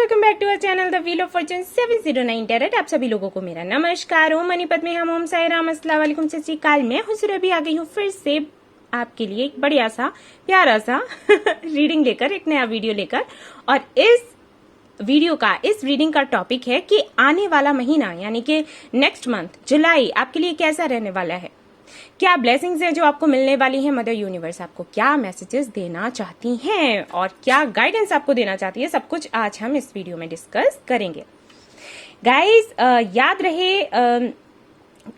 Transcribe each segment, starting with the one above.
Welcome back to our channel the wheel of fortune 709 tarot. आप सभी लोगों को मेरा नमस्कार। ओम मनीपत में हम ओम साई राम अस्सलाम वालेकुम सत श्री अकाल। मैं हुसुरभी आ गई हूँ फिर से आपके लिए एक बढ़िया सा प्यारा सा रीडिंग लेकर, एक नया वीडियो लेकर। और इस रीडिंग का टॉपिक है कि आने वाला महीना यानी कि नेक्स्ट मंथ जुलाई आपके लिए कैसा रहने वाला है, क्या ब्लेसिंग्स हैं जो आपको मिलने वाली हैं, मदर यूनिवर्स आपको क्या मैसेजेस देना चाहती हैं और क्या गाइडेंस आपको देना चाहती है, सब कुछ आज हम इस वीडियो में डिस्कस करेंगे। गाइस याद रहे,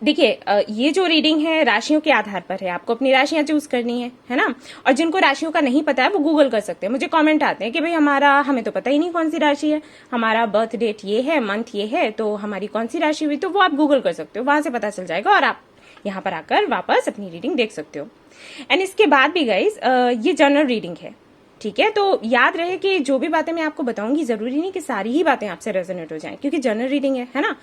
देखिए ये जो रीडिंग है राशियों के आधार पर है, आपको अपनी राशियां चूज करनी है ना। और जिनको राशियों का नहीं पता है वो गूगल कर सकते हैं। मुझे कमेंट आते हैं कि भाई हमें तो पता ही नहीं कौन सी राशि है, हमारा बर्थ डेट ये है, मंथ ये है, तो हमारी कौन सी राशि हुई, तो वो आप गूगल कर सकते हो, वहां से पता चल जाएगा और आप यहाँ पर आकर वापस अपनी रीडिंग देख सकते हो। एंड इसके बाद भी गाइस ये जनरल रीडिंग है, ठीक है। तो याद रहे कि जो भी बातें मैं आपको बताऊंगी जरूरी नहीं कि सारी ही बातें आपसे रेजोनेट हो जाएं, क्योंकि जनरल रीडिंग है ना।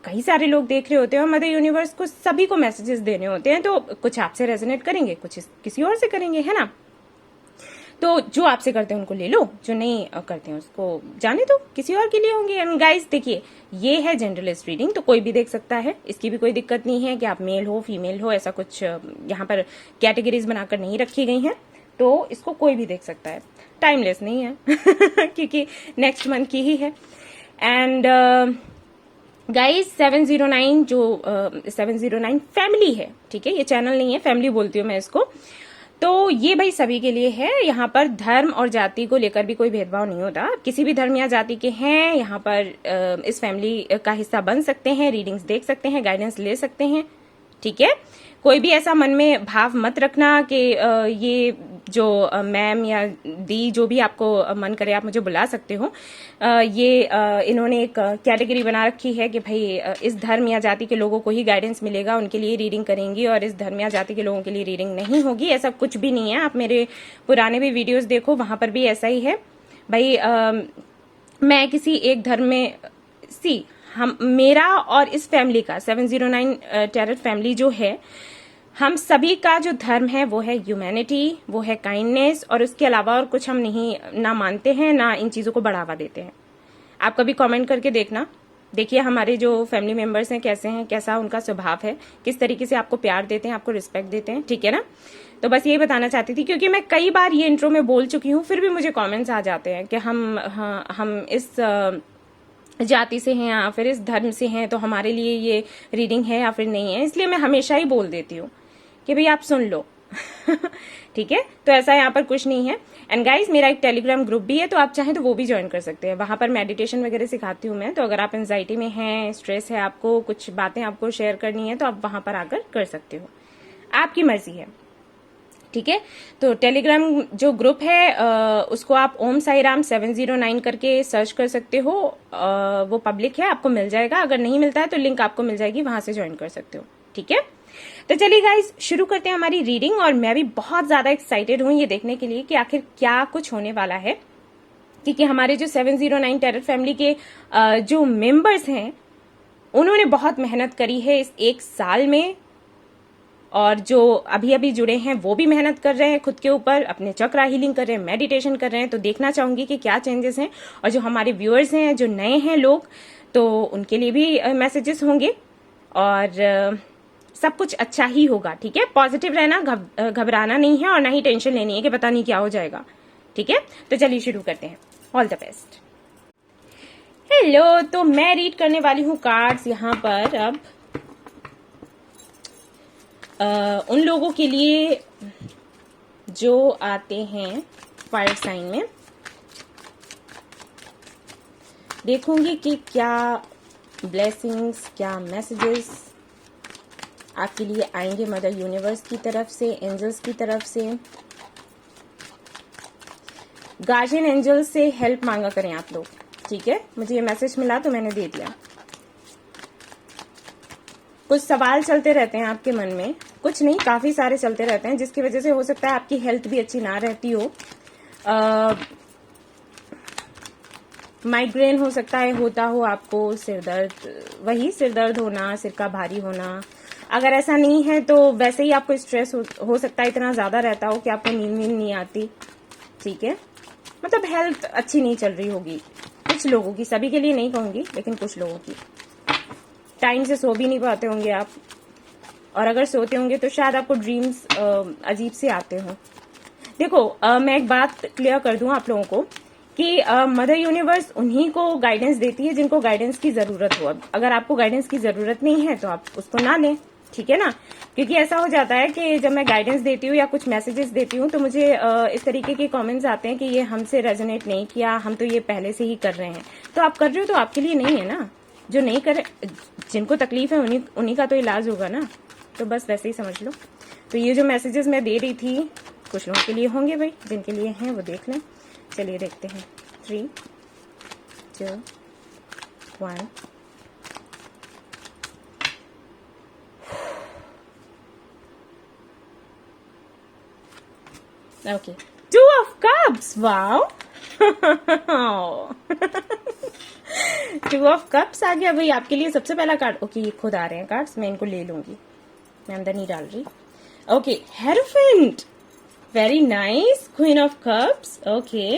कई सारे लोग देख रहे होते हैं और मदर यूनिवर्स को सभी को मैसेजेस देने होते हैं, तो कुछ आपसे रेजोनेट करेंगे, कुछ किसी और से करेंगे, है ना। तो जो आपसे करते हैं उनको ले लो, जो नहीं करते हैं उसको जाने दो, किसी और के लिए होंगे। एंड गाइस देखिए ये है जनरलिस्ट रीडिंग, तो कोई भी देख सकता है, इसकी भी कोई दिक्कत नहीं है कि आप मेल हो फीमेल हो, ऐसा कुछ यहाँ पर कैटेगरीज बनाकर नहीं रखी गई हैं, तो इसको कोई भी देख सकता है, टाइमलेस नहीं है क्योंकि नेक्स्ट मंथ की ही है। एंड गाइस 709 जो 709 फैमिली है, ठीक है, ये चैनल नहीं है, फैमिली बोलती हूँ मैं इसको। तो ये भाई सभी के लिए है, यहाँ पर धर्म और जाति को लेकर भी कोई भेदभाव नहीं होता। किसी भी धर्म या जाति के हैं यहाँ पर इस फैमिली का हिस्सा बन सकते हैं, रीडिंग्स देख सकते हैं, गाइडेंस ले सकते हैं, ठीक है। कोई भी ऐसा मन में भाव मत रखना कि ये जो मैम या दी जो भी आपको मन करे आप मुझे बुला सकते हो। ये इन्होंने एक कैटेगरी बना रखी है कि भाई इस धर्म या जाति के लोगों को ही गाइडेंस मिलेगा, उनके लिए रीडिंग करेंगी, और इस धर्म या जाति के लोगों के लिए रीडिंग नहीं होगी। ऐसा कुछ भी नहीं है। आप मेरे पुराने भी वीडियोस देखो, वहां पर भी ऐसा ही है भाई। मैं किसी एक धर्म में मेरा और इस फैमिली का 709 टैरेट फैमिली जो है, हम सभी का जो धर्म है वो है ह्यूमैनिटी, वो है काइंडनेस, और उसके अलावा और कुछ हम नहीं ना मानते हैं ना इन चीजों को बढ़ावा देते हैं। आप कभी कमेंट करके देखना, देखिए हमारे जो फैमिली मेंबर्स हैं कैसे हैं, कैसा उनका स्वभाव है, किस तरीके से आपको प्यार देते हैं, आपको रिस्पेक्ट देते हैं, ठीक है ना। तो बस यही बताना चाहती थी, क्योंकि मैं कई बार ये इंट्रो में बोल चुकी हूँ, फिर भी मुझे कॉमेंट्स आ जाते हैं कि हम इस जाति से हैं या फिर इस धर्म से हैं, तो हमारे लिए ये रीडिंग है या फिर नहीं है। इसलिए मैं हमेशा ही बोल देती हूँ कि भाई आप सुन लो ठीक है। तो ऐसा यहाँ पर कुछ नहीं है। एंड गाइस मेरा एक टेलीग्राम ग्रुप भी है, तो आप चाहें तो वो भी ज्वाइन कर सकते हैं। वहां पर मेडिटेशन वगैरह सिखाती हूँ मैं, तो अगर आप एंजाइटी में हैं, स्ट्रेस है, आपको कुछ बातें आपको शेयर करनी है, तो आप वहां पर आकर कर सकते हो, आपकी मर्जी है, ठीक है। तो टेलीग्राम जो ग्रुप है उसको आप ओम साई राम 709 करके सर्च कर सकते हो, वो पब्लिक है, आपको मिल जाएगा। अगर नहीं मिलता है तो लिंक आपको मिल जाएगी, वहां से ज्वाइन कर सकते हो, ठीक है। तो चलिए गाइस शुरू करते हैं हमारी रीडिंग। और मैं भी बहुत ज्यादा एक्साइटेड हूं ये देखने के लिए कि आखिर क्या कुछ होने वाला है, क्योंकि हमारे जो 709 टैरेट फैमिली के जो मेंबर्स हैं उन्होंने बहुत मेहनत करी है इस एक साल में, और जो अभी अभी जुड़े हैं वो भी मेहनत कर रहे हैं खुद के ऊपर, अपने चक्रा हीलिंग कर रहे हैं, मेडिटेशन कर रहे हैं। तो देखना चाहूंगी कि क्या चेंजेस हैं, और जो हमारे व्यूअर्स हैं जो नए हैं लोग, तो उनके लिए भी मैसेजेस होंगे, और सब कुछ अच्छा ही होगा, ठीक है। पॉजिटिव रहना, घबराना नहीं है, और ना ही टेंशन लेनी है कि पता नहीं क्या हो जाएगा, ठीक है। तो चलिए शुरू करते हैं। All the best. हेलो, तो मैं रीड करने वाली हूँ कार्ड्स यहाँ पर अब उन लोगों के लिए जो आते हैं फायर साइन में। देखूंगी कि क्या ब्लेसिंग्स, क्या मैसेजेस आपके लिए आएंगे मदर यूनिवर्स की तरफ से, एंजल्स की तरफ से। गार्जियन एंजल्स से हेल्प मांगा करें आप लोग, ठीक है। मुझे ये मैसेज मिला तो मैंने दे दिया। कुछ सवाल चलते रहते हैं आपके मन में, कुछ नहीं काफी सारे चलते रहते हैं, जिसकी वजह से हो सकता है आपकी हेल्थ भी अच्छी ना रहती हो। माइग्रेन हो सकता है होता हो आपको, सिर दर्द होना, सिर का भारी होना। अगर ऐसा नहीं है तो वैसे ही आपको स्ट्रेस हो सकता है, इतना ज्यादा रहता हो कि आपको नींद नहीं आती, ठीक है। मतलब हेल्थ अच्छी नहीं चल रही होगी, कुछ कुछ लोगों की, सभी के लिए नहीं कहूंगी, लेकिन कुछ लोगों की। टाइम से सो भी नहीं पाते होंगे आप, और अगर सोते होंगे तो शायद आपको ड्रीम्स अजीब से आते हों। देखो मैं एक बात क्लियर कर दूं आप लोगों को कि मदर यूनिवर्स उन्हीं को गाइडेंस देती है जिनको गाइडेंस की जरूरत हो। अगर आपको गाइडेंस की जरूरत नहीं है तो आप उसको ना लें, ठीक है ना। क्योंकि ऐसा हो जाता है कि जब मैं गाइडेंस देती हूँ या कुछ मैसेजेस देती हूँ तो मुझे इस तरीके के कमेंट्स आते हैं कि ये हमसे रेजोनेट नहीं किया, हम तो ये पहले से ही कर रहे हैं। तो आप कर रहे हो तो आपके लिए नहीं है ना, जो नहीं करे, जिनको तकलीफ है उन्हीं का तो इलाज होगा ना। तो बस वैसे ही समझ लो। तो ये जो मैसेजेस मैं दे रही थी कुछ लोगों के लिए होंगे भाई, जिनके लिए हैं वो देख लें। चलिए देखते हैं। 3, 2, 1। Okay, 2 of cups, wow. 2 of cups आ गया भाई आपके लिए सबसे पहला कार्ड। ओके, ये खुद आ रहे हैं कार्ड्स, मैं इनको ले लूंगी, मैं अंदर नहीं डाल रही। Okay, hierophant, very nice. Queen of cups, okay.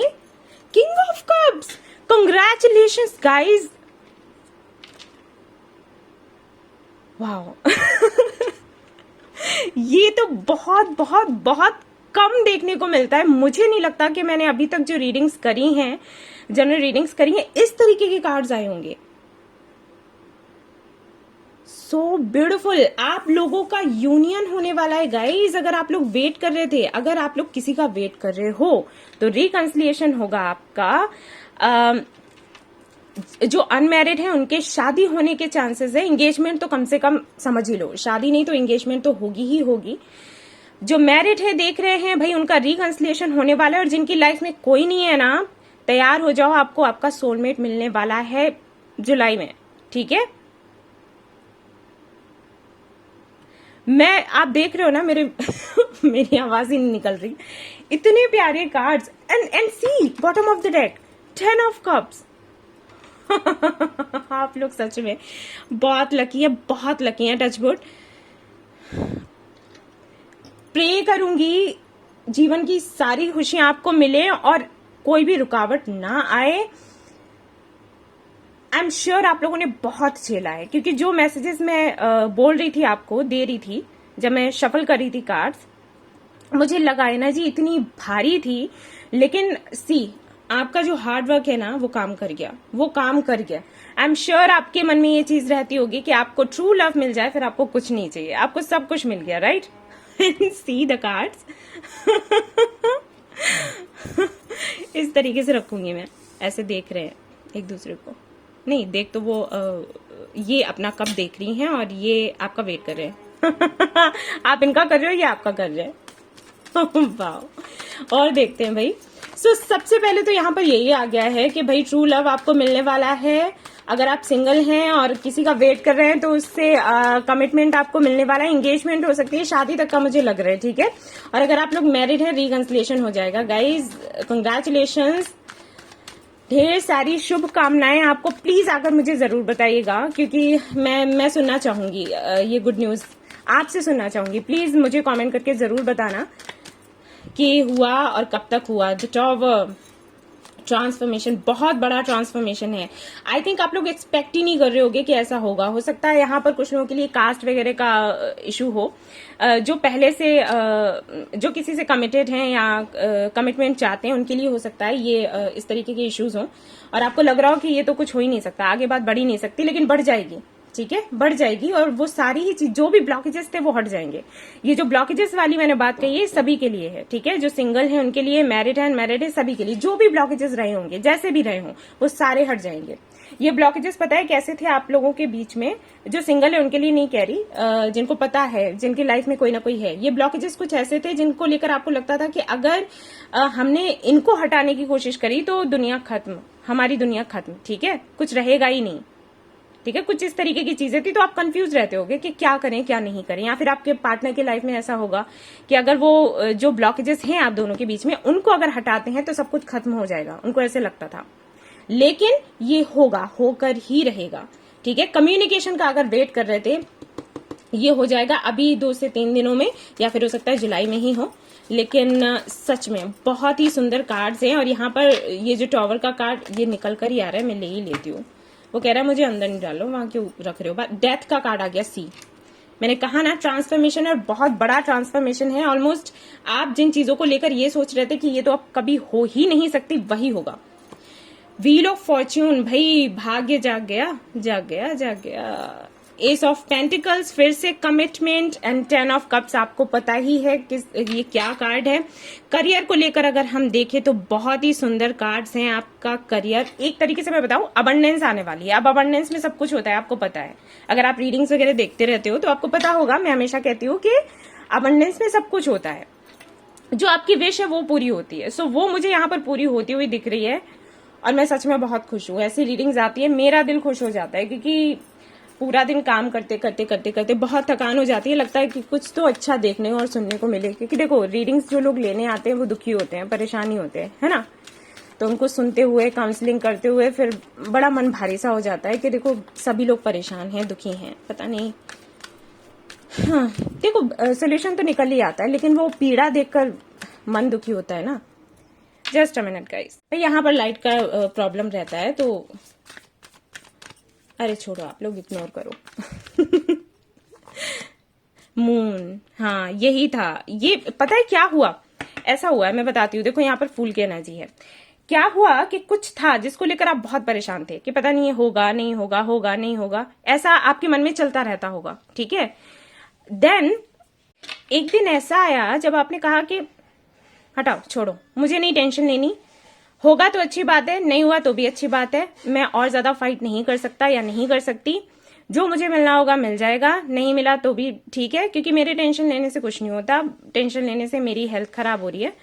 King of cups, congratulations guys, wow. ये तो बहुत बहुत बहुत कम देखने को मिलता है। मुझे नहीं लगता कि मैंने अभी तक जो रीडिंग्स करी हैं, जनरल रीडिंग्स करी हैं, इस तरीके के कार्ड्स आए होंगे। सो ब्यूटिफुल, आप लोगों का यूनियन होने वाला है गाइज। अगर आप लोग वेट कर रहे थे, अगर आप लोग किसी का वेट कर रहे हो तो रिकंसिलिएशन होगा आपका। जो अनमैरिड है उनके शादी होने के चांसेस है। एंगेजमेंट तो कम से कम समझ ही लो, शादी नहीं तो एंगेजमेंट तो होगी ही होगी। जो मैरिड है देख रहे हैं भाई, उनका रिकंसिलिएशन होने वाला है। और जिनकी लाइफ में कोई नहीं है ना, तैयार हो जाओ, आपको आपका सोलमेट मिलने वाला है जुलाई में, ठीक है। मैं, आप देख रहे हो ना मेरे मेरी आवाज ही नहीं निकल रही, इतने प्यारे cards. And see bottom of the deck, 10 of cups. आप लोग सच में बहुत लकी है, बहुत लकी है। टचवुड, प्रे करूंगी जीवन की सारी खुशियां आपको मिले और कोई भी रुकावट ना आए। आई एम श्योर आप लोगों ने बहुत झेला है, क्योंकि जो मैसेजेस मैं बोल रही थी आपको, दे रही थी, जब मैं शफल कर रही थी कार्ड्स, मुझे लगा है ना जी इतनी भारी थी, लेकिन सी आपका जो हार्ड वर्क है ना वो काम कर गया, वो काम कर गया। आई एम श्योर आपके मन में ये चीज रहती होगी कि आपको ट्रू लव मिल जाए, फिर आपको कुछ नहीं चाहिए, आपको सब कुछ मिल गया, राइट। See the cards. इस तरीके से रखूंगी मैं, ऐसे देख रहे हैं एक दूसरे को, नहीं देख तो वो ये अपना कप देख रही हैं और ये आपका वेट कर रहे हैं। आप इनका कर रहे हो, ये आपका कर रहे हैं। वाह। और देखते हैं भाई। सो सबसे पहले तो यहाँ पर यही आ गया है कि भाई ट्रू लव आपको मिलने वाला है। अगर आप सिंगल हैं और किसी का वेट कर रहे हैं तो उससे कमिटमेंट आपको मिलने वाला है। एंगेजमेंट हो सकती है, शादी तक का मुझे लग रहा है, ठीक है। और अगर आप लोग मैरिड हैं, रिकंसिलिएशन हो जाएगा गाइज, कंग्रेचुलेशंस। ढेर सारी शुभकामनाएं आपको। प्लीज आकर मुझे जरूर बताइएगा, क्योंकि मैं सुनना चाहूंगी ये गुड न्यूज, आपसे सुनना चाहूंगी। प्लीज मुझे कमेंट करके जरूर बताना कि हुआ और कब तक हुआ। द टॉवर, ट्रांसफॉर्मेशन, बहुत बड़ा ट्रांसफॉर्मेशन है। आई थिंक आप लोग एक्सपेक्ट ही नहीं कर रहे होगे कि ऐसा होगा। हो सकता है यहाँ पर कुछ लोगों के लिए कास्ट वगैरह का इशू हो, जो पहले से जो किसी से कमिटेड हैं या कमिटमेंट चाहते हैं, उनके लिए हो सकता है ये इस तरीके के इश्यूज हों और आपको लग रहा हो कि ये तो कुछ हो ही नहीं सकता, आगे बात बढ़ ही नहीं सकती, लेकिन बढ़ जाएगी, ठीक है, बढ़ जाएगी। और वो सारी ही चीज, जो भी ब्लॉकेजेस थे वो हट जाएंगे। ये जो ब्लॉकेजेस वाली मैंने बात कही है सभी के लिए है, ठीक है। जो सिंगल है उनके लिए, मैरिड है, अनमैरिड है, सभी के लिए जो भी ब्लॉकेजेस रहे होंगे, जैसे भी रहे हों, वो सारे हट जाएंगे। ये ब्लॉकेजेस पता है कैसे थे आप लोगों के बीच में? जो सिंगल है उनके लिए नहीं कह रही, जिनको पता है, जिनकी लाइफ में कोई ना कोई है, ये ब्लॉकेजेस कुछ ऐसे थे जिनको लेकर आपको लगता था कि अगर हमने इनको हटाने की कोशिश करी तो दुनिया खत्म, हमारी दुनिया खत्म, ठीक है, कुछ रहेगा ही नहीं, ठीक है। कुछ इस तरीके की चीजें थी, तो आप कंफ्यूज रहते होगे कि क्या करें क्या नहीं करें। या फिर आपके पार्टनर की लाइफ में ऐसा होगा कि अगर वो जो ब्लॉकेजेस हैं आप दोनों के बीच में, उनको अगर हटाते हैं तो सब कुछ खत्म हो जाएगा, उनको ऐसे लगता था। लेकिन ये होगा, होकर ही रहेगा, ठीक है। कम्युनिकेशन का अगर वेट कर रहे थे, ये हो जाएगा अभी 2 से 3 दिनों में, या फिर हो सकता है जुलाई में ही हो, लेकिन सच में बहुत ही सुंदर कार्ड्स हैं। और यहाँ पर ये जो टॉवर का कार्ड ये निकल कर ही आ रहा है, मैं ले ही लेती हूँ। वो कह रहा है मुझे अंदर नहीं डालो, वहां क्यों रख रहे हो। डेथ का कार्ड आ गया, सी। मैंने कहा ना ट्रांसफॉर्मेशन है, और बहुत बड़ा ट्रांसफॉर्मेशन है। ऑलमोस्ट आप जिन चीजों को लेकर ये सोच रहे थे कि ये तो अब कभी हो ही नहीं सकती, वही होगा। व्हील ऑफ फॉर्च्यून, भाई भाग्य जाग गया, जाग गया, जाग गया। एस ऑफ पेंटिकल्स, फिर से कमिटमेंट, एंड 10 ऑफ कप्स। आपको पता ही है कि ये क्या कार्ड है। करियर को लेकर अगर हम देखें तो बहुत ही सुंदर कार्ड्स हैं। आपका करियर, एक तरीके से मैं बताऊं, अबंडेंस आने वाली है। अब अबंडेंस में सब कुछ होता है, आपको पता है। अगर आप रीडिंग्स वगैरह देखते रहते हो तो आपको पता होगा, मैं हमेशा कहती हूँ कि अबंडेंस में सब कुछ होता है। जो आपकी विश है वो पूरी होती है। सो वो मुझे यहाँ पर पूरी होती हुई दिख रही है, और मैं सच में बहुत खुश हूँ। ऐसी रीडिंग्स आती है, मेरा दिल खुश हो जाता है, क्योंकि पूरा दिन काम करते करते करते करते बहुत थकान हो जाती है। लगता है कि कुछ तो अच्छा देखने और सुनने को मिले, क्योंकि देखो रीडिंग्स जो लोग लेने आते हैं वो दुखी होते हैं, परेशानी होते हैं, है ना। तो उनको सुनते हुए, काउंसलिंग करते हुए फिर बड़ा मन भारी सा हो जाता है कि देखो सभी लोग परेशान हैं, दुखी हैं, पता नहीं। हाँ देखो, सोल्यूशन तो निकल ही आता है, लेकिन वो पीड़ा देखकर मन दुखी होता है ना। जस्ट अ मिनट गाइस, यहाँ पर लाइट का प्रॉब्लम रहता है, तो अरे छोड़ो, आप लोग इग्नोर करो। मून, हाँ यही था। ये पता है क्या हुआ, ऐसा हुआ है, मैं बताती हूँ। देखो यहाँ पर फूल की एनर्जी है। क्या हुआ कि कुछ था जिसको लेकर आप बहुत परेशान थे कि पता नहीं ये होगा नहीं होगा, होगा नहीं होगा, ऐसा आपके मन में चलता रहता होगा, ठीक है। देन एक दिन ऐसा आया जब आपने कहा कि हटाओ, छोड़ो, मुझे नहीं टेंशन लेनी, होगा तो अच्छी बात है, नहीं हुआ तो भी अच्छी बात है। मैं और ज्यादा फाइट नहीं कर सकता या नहीं कर सकती। जो मुझे मिलना होगा मिल जाएगा, नहीं मिला तो भी ठीक है, क्योंकि मेरे टेंशन लेने से कुछ नहीं होता। टेंशन लेने से मेरी हेल्थ खराब हो रही है।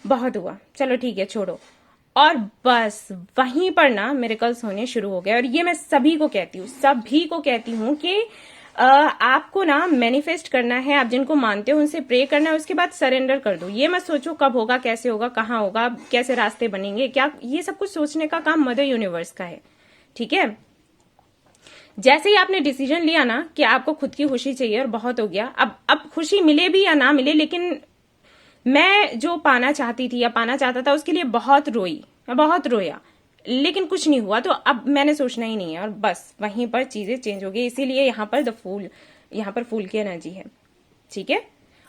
बहुत हुआ, चलो ठीक है, छोड़ो। और बस वहीं पर ना मिरेकल्स होने शुरू हो गए। और ये मैं सभी को कहती हूँ, सभी को कहती हूँ कि आपको ना मैनिफेस्ट करना है। आप जिनको मानते हो उनसे प्रे करना है, उसके बाद सरेंडर कर दो। ये मत सोचो कब होगा, कैसे होगा, कहाँ होगा, कैसे रास्ते बनेंगे, क्या, ये सब कुछ सोचने का काम मदर यूनिवर्स का है, ठीक है। जैसे ही आपने डिसीजन लिया ना कि आपको खुद की खुशी चाहिए, और बहुत हो गया, अब खुशी मिले भी या ना मिले, लेकिन मैं जो पाना चाहती थी या पाना चाहता था उसके लिए बहुत रोई, मैं बहुत रोया, लेकिन कुछ नहीं हुआ। तो अब मैंने सोचना ही नहीं है, और बस वहीं पर चीजें चेंज हो गई। इसीलिए यहाँ पर यहाँ पर फूल की एनर्जी है, ठीक है।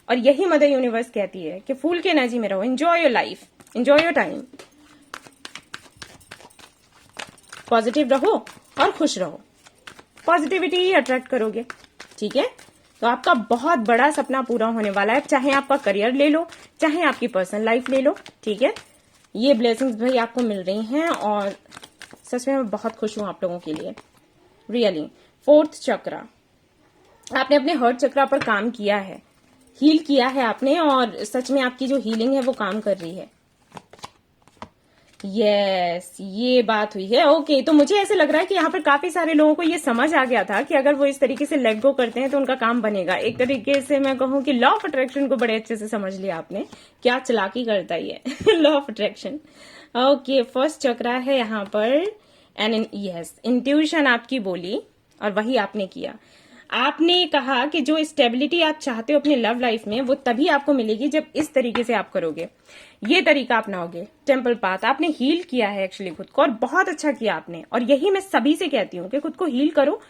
और यही मदर यूनिवर्स कहती है कि फूल की एनर्जी में रहो, enjoy your life, enjoy your time, positive रहो और खुश रहो। पॉजिटिविटी ही अट्रैक्ट करोगे, ठीक है। तो आपका बहुत बड़ा सपना पूरा होने वाला है, चाहे आपका करियर ले लो, चाहे आपकी पर्सनल लाइफ ले लो, ठीक है। ये ब्लेसिंग्स भाई आपको मिल रही हैं, और सच में मैं बहुत खुश हूं आप लोगों के लिए, रियली। 4th चक्रा, आपने अपने हर्ट चक्रा पर काम किया है, हील किया है आपने, और सच में आपकी जो हीलिंग है वो काम कर रही है। यस, ये बात हुई है। ओके, तो मुझे ऐसे लग रहा है कि यहाँ पर काफी सारे लोगों को ये समझ आ गया था कि अगर वो इस तरीके से लेट गो करते हैं तो उनका काम बनेगा। एक तरीके से मैं कहूँ कि लॉ ऑफ अट्रैक्शन को बड़े अच्छे से समझ लिया आपने, क्या चालाकी करता ही है law of attraction. Okay, 1st चक्रा है यहाँ पर, एंड यस, इंट्यूशन आपकी बोली, और वही आपने किया। आपने कहा कि जो स्टेबिलिटी आप चाहते हो अपने लव लाइफ में, वो तभी आपको मिलेगी जब इस तरीके से आप करोगे, ये तरीका अपनाओगे। टेम्पल पाथ, आपने हील किया है एक्चुअली खुद को, और बहुत अच्छा किया आपने। और यही मैं सभी से कहती हूँ कि खुद को हील करो,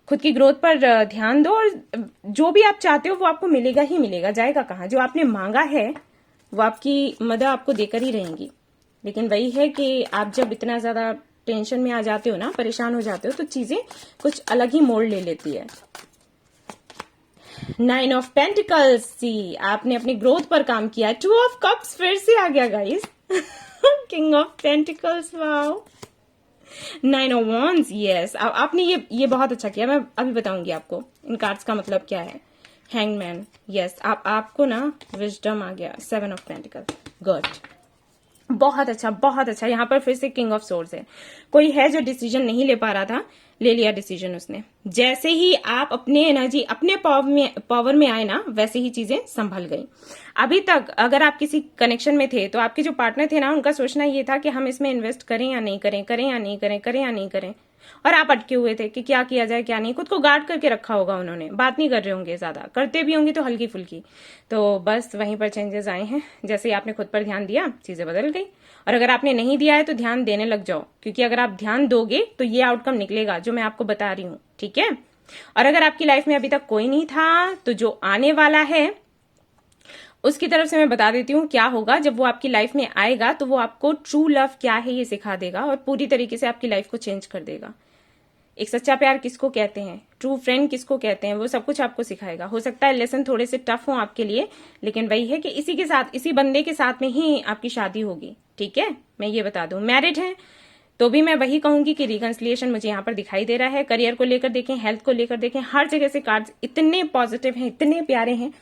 खुद की ग्रोथ पर ध्यान दो, और जो भी आप चाहते हो वो आपको मिलेगा ही मिलेगा, जाएगा कहाँ। जो आपने मांगा है वो आपकी मदर आपको देकर ही रहेंगी। लेकिन वही है कि आप जब इतना ज्यादा टेंशन में आ जाते हो ना, परेशान हो जाते हो, तो चीजें कुछ अलग ही मोड़ ले लेती है। 9 ऑफ पेंटिकल्स, सी आपने अपनी ग्रोथ पर काम किया। 2 ऑफ कप्स फिर से आ गया guys. King of pentacles, wow. 9 of wands, yes, आपने ये बहुत अच्छा किया। मैं अभी बताऊंगी आपको इन कार्ड्स का मतलब क्या है। हैंगमैन, यस, आपको ना विजडम आ गया। 7 ऑफ पेंटिकल, गुड, बहुत अच्छा, बहुत अच्छा। यहाँ पर फिर से किंग ऑफ सोर्ड्स है। कोई है जो डिसीजन नहीं ले पा रहा था, ले लिया डिसीजन उसने। जैसे ही आप अपने एनर्जी, अपने पावर में आए ना, वैसे ही चीजें संभल गई। अभी तक अगर आप किसी कनेक्शन में थे तो आपके जो पार्टनर थे ना, उनका सोचना ये था कि हम इसमें इन्वेस्ट करें या नहीं करें, करें या नहीं करें, करें या नहीं करें। और आप अटके हुए थे कि क्या किया जाए क्या नहीं, खुद को गार्ड करके रखा होगा उन्होंने, बात नहीं कर रहे होंगे ज्यादा, करते भी होंगे तो हल्की फुल्की। तो बस वहीं पर चेंजेस आए हैं, जैसे ही आपने खुद पर ध्यान दिया चीजें बदल गई। और अगर आपने नहीं दिया है तो ध्यान देने लग जाओ, क्योंकि अगर आप ध्यान दोगे तो ये आउटकम निकलेगा जो मैं आपको बता रही हूँ, ठीक है। और अगर आपकी लाइफ में अभी तक कोई नहीं था तो जो आने वाला है उसकी तरफ से मैं बता देती हूँ क्या होगा। जब वो आपकी लाइफ में आएगा तो वो आपको ट्रू लव क्या है ये सिखा देगा और पूरी तरीके से आपकी लाइफ को चेंज कर देगा। एक सच्चा प्यार किसको कहते हैं, ट्रू फ्रेंड किसको कहते हैं, वो सब कुछ आपको सिखाएगा। हो सकता है लेसन थोड़े से टफ हो आपके लिए, लेकिन वही है कि इसी के साथ, इसी बंदे के साथ में ही आपकी शादी होगी, ठीक है। मैं ये बता दूं, मैरिड है तो भी मैं वही कहूंगी कि रिकंसिलिएशन मुझे यहाँ पर दिखाई दे रहा है। करियर को लेकर देखें, हेल्थ को लेकर देखें, हर जगह से कार्ड्स इतने पॉजिटिव हैं, इतने प्यारे हैं।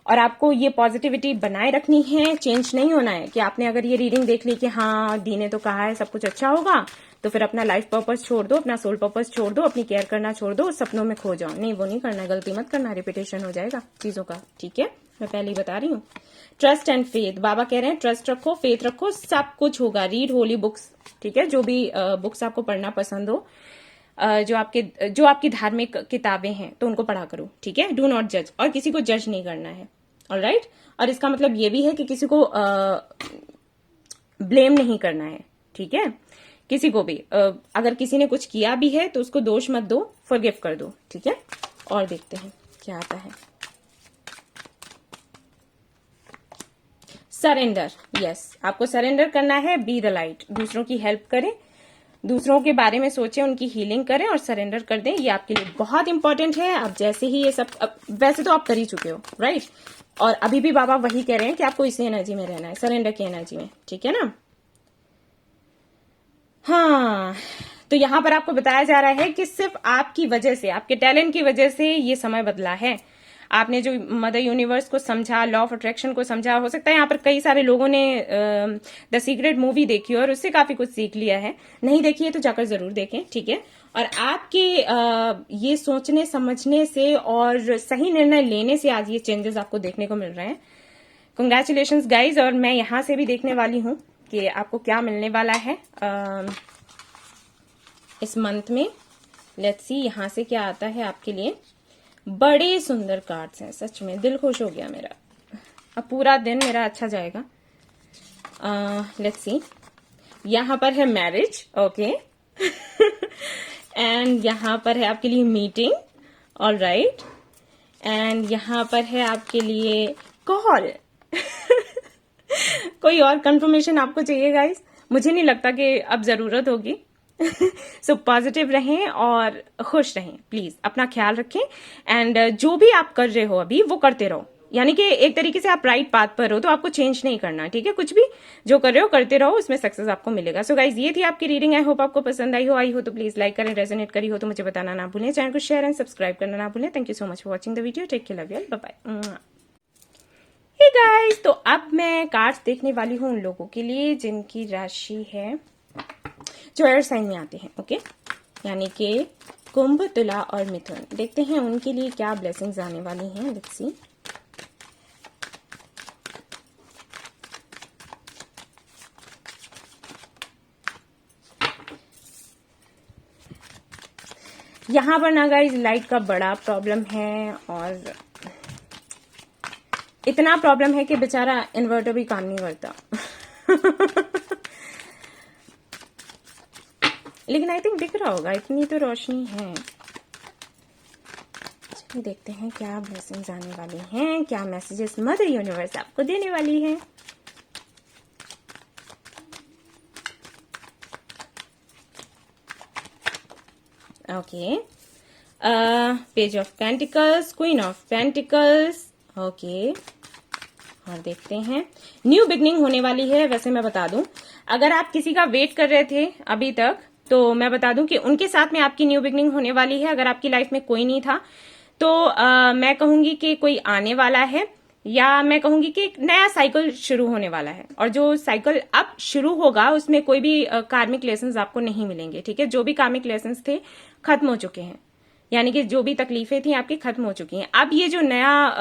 और आपको ये पॉजिटिविटी बनाए रखनी है, चेंज नहीं होना है कि आपने अगर ये रीडिंग देख ली कि हाँ दी ने तो कहा है सब कुछ अच्छा होगा, तो फिर अपना लाइफ पर्पस छोड़ दो, अपना सोल पर्पस छोड़ दो, अपनी केयर करना छोड़ दो, सपनों में खो जाओ। नहीं, वो नहीं करना, गलती मत करना, रिपीटेशन हो जाएगा चीजों का, ठीक है। मैं पहले ही बता रही हूँ। ट्रस्ट एंड फेथ, बाबा कह रहे हैं ट्रस्ट रखो, फेथ रखो, सब कुछ होगा। रीड होली बुक्स, ठीक है, जो भी बुक्स आपको पढ़ना पसंद हो, जो आपकी धार्मिक किताबें हैं तो उनको पढ़ा करो, ठीक है। डू नॉट जज, और किसी को जज नहीं करना है, ऑलराइट। और इसका मतलब ये भी है कि किसी को ब्लेम नहीं करना है, ठीक है। किसी को भी अगर किसी ने कुछ किया भी है तो उसको दोष मत दो, फॉरगिव कर दो, ठीक है। और देखते हैं क्या आता है। सरेंडर, यस, आपको सरेंडर करना है। बी द लाइट, दूसरों की हेल्प करें, दूसरों के बारे में सोचें, उनकी हीलिंग करें और सरेंडर कर दें। ये आपके लिए बहुत इंपॉर्टेंट है। अब जैसे ही ये सब, वैसे तो आप कर ही चुके हो, राइट। और अभी भी बाबा वही कह रहे हैं कि आपको इसी एनर्जी में रहना है, सरेंडर की एनर्जी में, ठीक है ना। हाँ, तो यहां पर आपको बताया जा रहा है कि सिर्फ आपकी वजह से, आपके टैलेंट की वजह से ये समय बदला है। आपने जो मदर यूनिवर्स को समझा, लॉ ऑफ अट्रैक्शन को समझा, हो सकता है यहाँ पर कई सारे लोगों ने द सीक्रेट मूवी देखी और उससे काफी कुछ सीख लिया है। नहीं देखी है तो जाकर जरूर देखें, ठीक है। और आपके ये सोचने समझने से और सही निर्णय लेने से आज ये चेंजेस आपको देखने को मिल रहे हैं। Congratulations guys. और मैं यहां से भी देखने वाली हूं कि आपको क्या मिलने वाला है इस मंथ में। लेट्स सी यहां से क्या आता है आपके लिए। बड़े सुंदर कार्ड्स हैं, सच में दिल खुश हो गया मेरा। अब पूरा दिन मेरा अच्छा जाएगा। लेट्स सी, यहां पर है मैरिज, ओके एंड यहां पर है आपके लिए मीटिंग, ऑल राइट। एंड यहां पर है आपके लिए कॉल कोई और कंफर्मेशन आपको चाहिए गाइस? मुझे नहीं लगता कि अब जरूरत होगी। सो पॉजिटिव रहें और खुश रहें, प्लीज अपना ख्याल रखें। एंड जो भी आप कर रहे हो अभी वो करते रहो, यानी कि एक तरीके से आप राइट पाथ पर हो, तो आपको चेंज नहीं करना, ठीक है। कुछ भी जो कर रहे हो करते रहो, उसमें सक्सेस आपको मिलेगा। सो गाइज, ये थी आपकी रीडिंग। आई होप आपको पसंद आई हो तो प्लीज लाइक करें, रेजोनेट करी हो तो मुझे बताना ना भूलें, चैनल को शेयर एंड सब्सक्राइब करना ना भूलें। Thank you so much for watching the video, take care, love you, bye bye. Hey guys, तो अब मैं कार्ड्स देखने वाली हूँ उन लोगों के लिए जिनकी राशि है, जो एयर साइन में आते हैं, ओके, यानी कि कुंभ, तुला और मिथुन। देखते हैं उनके लिए क्या ब्लेसिंग्स आने वाली हैं। Let's see. यहां पर ना गाइस लाइट का बड़ा प्रॉब्लम है, और इतना प्रॉब्लम है कि बेचारा इन्वर्टर भी काम नहीं करता लेकिन आई थिंक दिख रहा होगा, इतनी तो रोशनी है। चलिए देखते हैं क्या ब्लेसिंग्स आने वाली हैं, क्या मैसेजेस मदर यूनिवर्स आपको देने वाली है। Okay, page of pentacles, queen of pentacles, okay. और देखते हैं, न्यू बिगनिंग होने वाली है। वैसे मैं बता दूं, अगर आप किसी का वेट कर रहे थे अभी तक, तो मैं बता दूं कि उनके साथ में आपकी न्यू बिगनिंग होने वाली है। अगर आपकी लाइफ में कोई नहीं था तो मैं कहूंगी कि कोई आने वाला है, या मैं कहूंगी कि एक नया साइकिल शुरू होने वाला है। और जो साइकिल अब शुरू होगा उसमें कोई भी कार्मिक लेसन्स आपको नहीं मिलेंगे, ठीक है। जो भी कार्मिक लेसन्स थे खत्म हो चुके हैं, यानी कि जो भी तकलीफें थी आपकी खत्म हो चुकी हैं। अब ये जो नया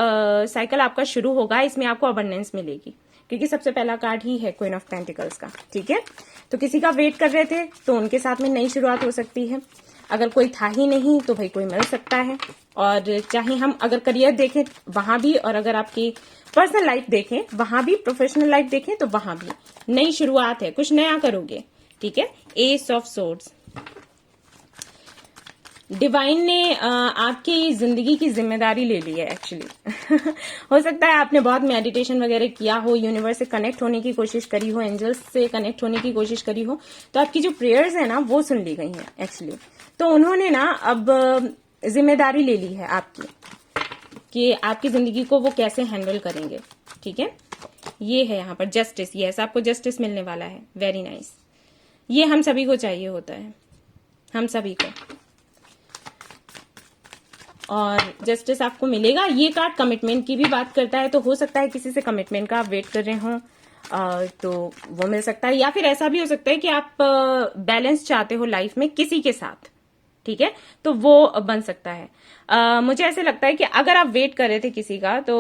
साइकिल आपका शुरू होगा, इसमें आपको अबंडेंस मिलेगी, क्योंकि सबसे पहला कार्ड ही है क्वीन ऑफ पेंटिकल्स का। ठीक है, तो किसी का वेट कर रहे थे तो उनके साथ में नई शुरुआत हो सकती है। अगर कोई था ही नहीं तो भाई कोई मिल सकता है। और चाहे हम अगर करियर देखें वहां भी, और अगर आपकी पर्सनल लाइफ देखें वहां भी, प्रोफेशनल लाइफ देखें तो वहां भी नई शुरुआत है, कुछ नया करोगे। ठीक है, एस ऑफ सोर्ड्स, डिवाइन ने आपकी जिंदगी की जिम्मेदारी ले ली है एक्चुअली। हो सकता है आपने बहुत मेडिटेशन वगैरह किया हो, यूनिवर्स से कनेक्ट होने की कोशिश करी हो, एंजल्स से कनेक्ट होने की कोशिश करी हो, तो आपकी जो प्रेयर्स है ना वो सुन ली गई हैं एक्चुअली। तो उन्होंने ना अब जिम्मेदारी ले ली है आपकी कि आपकी जिंदगी को वो कैसे हैंडल करेंगे। ठीक है, ये है यहाँ पर जस्टिस। यस, आपको जस्टिस मिलने वाला है। Very nice. ये हम सभी को चाहिए होता है, हम सभी को, और जस्टिस आपको मिलेगा। ये कार्ड कमिटमेंट की भी बात करता है, तो हो सकता है किसी से कमिटमेंट का आप वेट कर रहे हो तो वो मिल सकता है, या फिर ऐसा भी हो सकता है कि आप बैलेंस चाहते हो लाइफ में किसी के साथ। ठीक है, तो वो बन सकता है। मुझे ऐसे लगता है कि अगर आप वेट कर रहे थे किसी का तो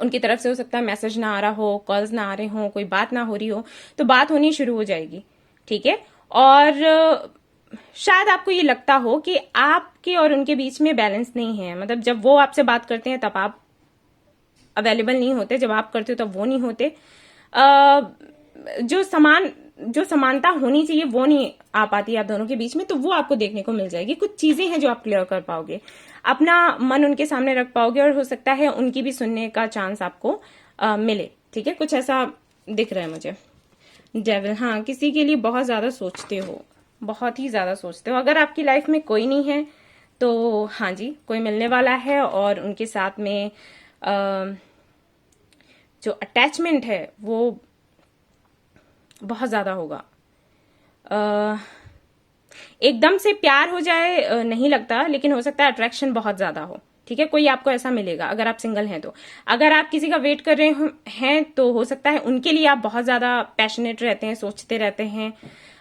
उनकी तरफ से हो सकता है मैसेज ना आ रहा हो, कॉल्स ना आ रहे हो, कोई बात ना हो रही हो, तो बात होनी शुरू हो जाएगी। ठीक है, और शायद आपको ये लगता हो कि आपके और उनके बीच में बैलेंस नहीं है, मतलब जब वो आपसे बात करते हैं तब आप अवेलेबल नहीं होते, जब आप करते हो तब वो नहीं होते। जो समानता होनी चाहिए वो नहीं आ पाती आप दोनों के बीच में, तो वो आपको देखने को मिल जाएगी। कुछ चीजें हैं जो आप क्लियर कर पाओगे, अपना मन उनके सामने रख पाओगे, और हो सकता है उनकी भी सुनने का चांस आपको मिले। ठीक है, कुछ ऐसा दिख रहा है मुझे। डेविल, हाँ, किसी के लिए बहुत ज्यादा सोचते हो, बहुत ही ज्यादा सोचते हो। अगर आपकी लाइफ में कोई नहीं है तो हाँ जी, कोई मिलने वाला है, और उनके साथ में जो अटैचमेंट है वो बहुत ज्यादा होगा। एकदम से प्यार हो जाए नहीं लगता, लेकिन हो सकता है अट्रैक्शन बहुत ज्यादा हो। ठीक है, कोई आपको ऐसा मिलेगा अगर आप सिंगल हैं तो। अगर आप किसी का वेट कर रहे हैं तो हो सकता है उनके लिए आप बहुत ज्यादा पैशनेट रहते हैं, सोचते रहते हैं,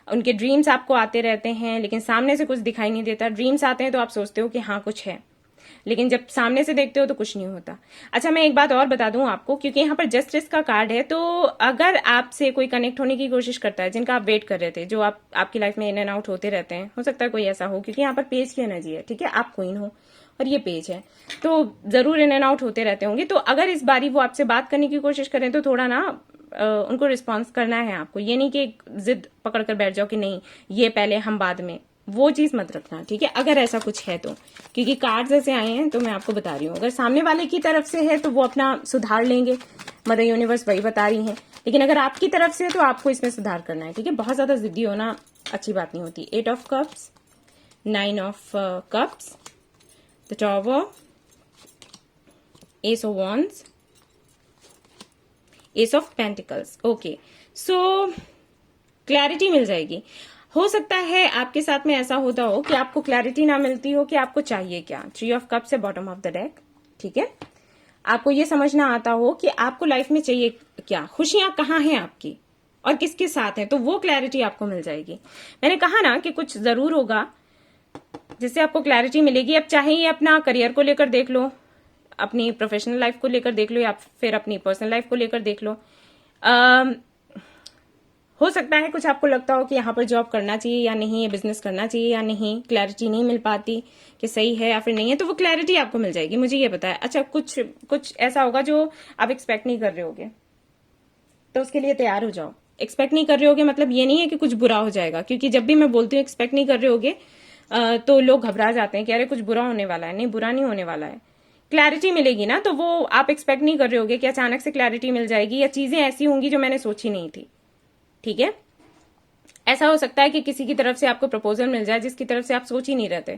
उनके ड्रीम्स आपको आते रहते हैं, लेकिन सामने से कुछ दिखाई नहीं देता। ड्रीम्स आते हैं तो आप सोचते हो कि हाँ कुछ है, लेकिन जब सामने से देखते हो तो कुछ नहीं होता। अच्छा, मैं एक बात और बता दूं आपको, क्योंकि यहाँ पर जस्टिस का कार्ड है, तो अगर आपसे कोई कनेक्ट होने की कोशिश करता है, जिनका आप वेट कर रहे थे, जो आपकी लाइफ में इन एंड आउट होते रहते हैं, हो सकता है कोई ऐसा हो, क्योंकि यहाँ पर पेज की एनर्जी है। ठीक है, आप क्वीन हो और ये पेज है, तो जरूर इन एंड आउट होते रहते होंगे। तो अगर इस बारी वो आपसे बात करने की कोशिश करें तो थोड़ा ना उनको रिस्पॉन्स करना है आपको। ये नहीं कि जिद पकड़ कर बैठ जाओ कि नहीं ये पहले हम बाद में, वो चीज मत रखना। ठीक है, अगर ऐसा कुछ है तो, क्योंकि कार्ड्स ऐसे आए हैं तो मैं आपको बता रही हूँ। अगर सामने वाले की तरफ से है तो वो अपना सुधार लेंगे, मदर यूनिवर्स वही बता रही है, लेकिन अगर आपकी तरफ से है तो आपको इसमें सुधार करना है। ठीक है, बहुत ज्यादा जिद्दी होना अच्छी बात नहीं होती। 8 of cups, 9 of cups, the tower, ace of wands, ace of pentacles. Okay, so clarity मिल जाएगी। हो सकता है आपके साथ में ऐसा होता हो कि आपको क्लैरिटी ना मिलती हो कि आपको चाहिए क्या। 3 ऑफ कप्स है बॉटम ऑफ द डेक। ठीक है, आपको ये समझना आता हो कि आपको लाइफ में चाहिए क्या, खुशियां कहाँ हैं आपकी और किसके साथ है, तो वो क्लैरिटी आपको मिल जाएगी। मैंने कहा ना कि कुछ जरूर होगा जिससे आपको क्लैरिटी मिलेगी। अब चाहे ये अपना करियर को लेकर देख लो, अपनी प्रोफेशनल लाइफ को लेकर देख लो, या फिर अपनी पर्सनल लाइफ को लेकर देख लो। हो सकता है कुछ आपको लगता हो कि यहाँ पर जॉब करना चाहिए या नहीं, ये बिजनेस करना चाहिए या नहीं, क्लैरिटी नहीं मिल पाती कि सही है या फिर नहीं है, तो वो क्लैरिटी आपको मिल जाएगी, मुझे ये पता है। अच्छा, कुछ ऐसा होगा जो आप एक्सपेक्ट नहीं कर रहे होगे, तो उसके लिए तैयार हो जाओ। एक्सपेक्ट नहीं कर रहे होगे मतलब ये नहीं है कि कुछ बुरा हो जाएगा, क्योंकि जब भी मैं बोलती हूँ एक्सपेक्ट नहीं कर रहे होगे तो लोग घबरा जाते हैं कि अरे कुछ बुरा होने वाला है। नहीं, बुरा नहीं होने वाला है। क्लैरिटी मिलेगी ना, तो वो आप एक्सपेक्ट नहीं कर रहे होगे कि अचानक से क्लैरिटी मिल जाएगी, या चीजें ऐसी होंगी जो मैंने सोची नहीं थी। ठीक है, ऐसा हो सकता है कि किसी की तरफ से आपको प्रपोजल मिल जाए जिसकी तरफ से आप सोच ही नहीं रहते।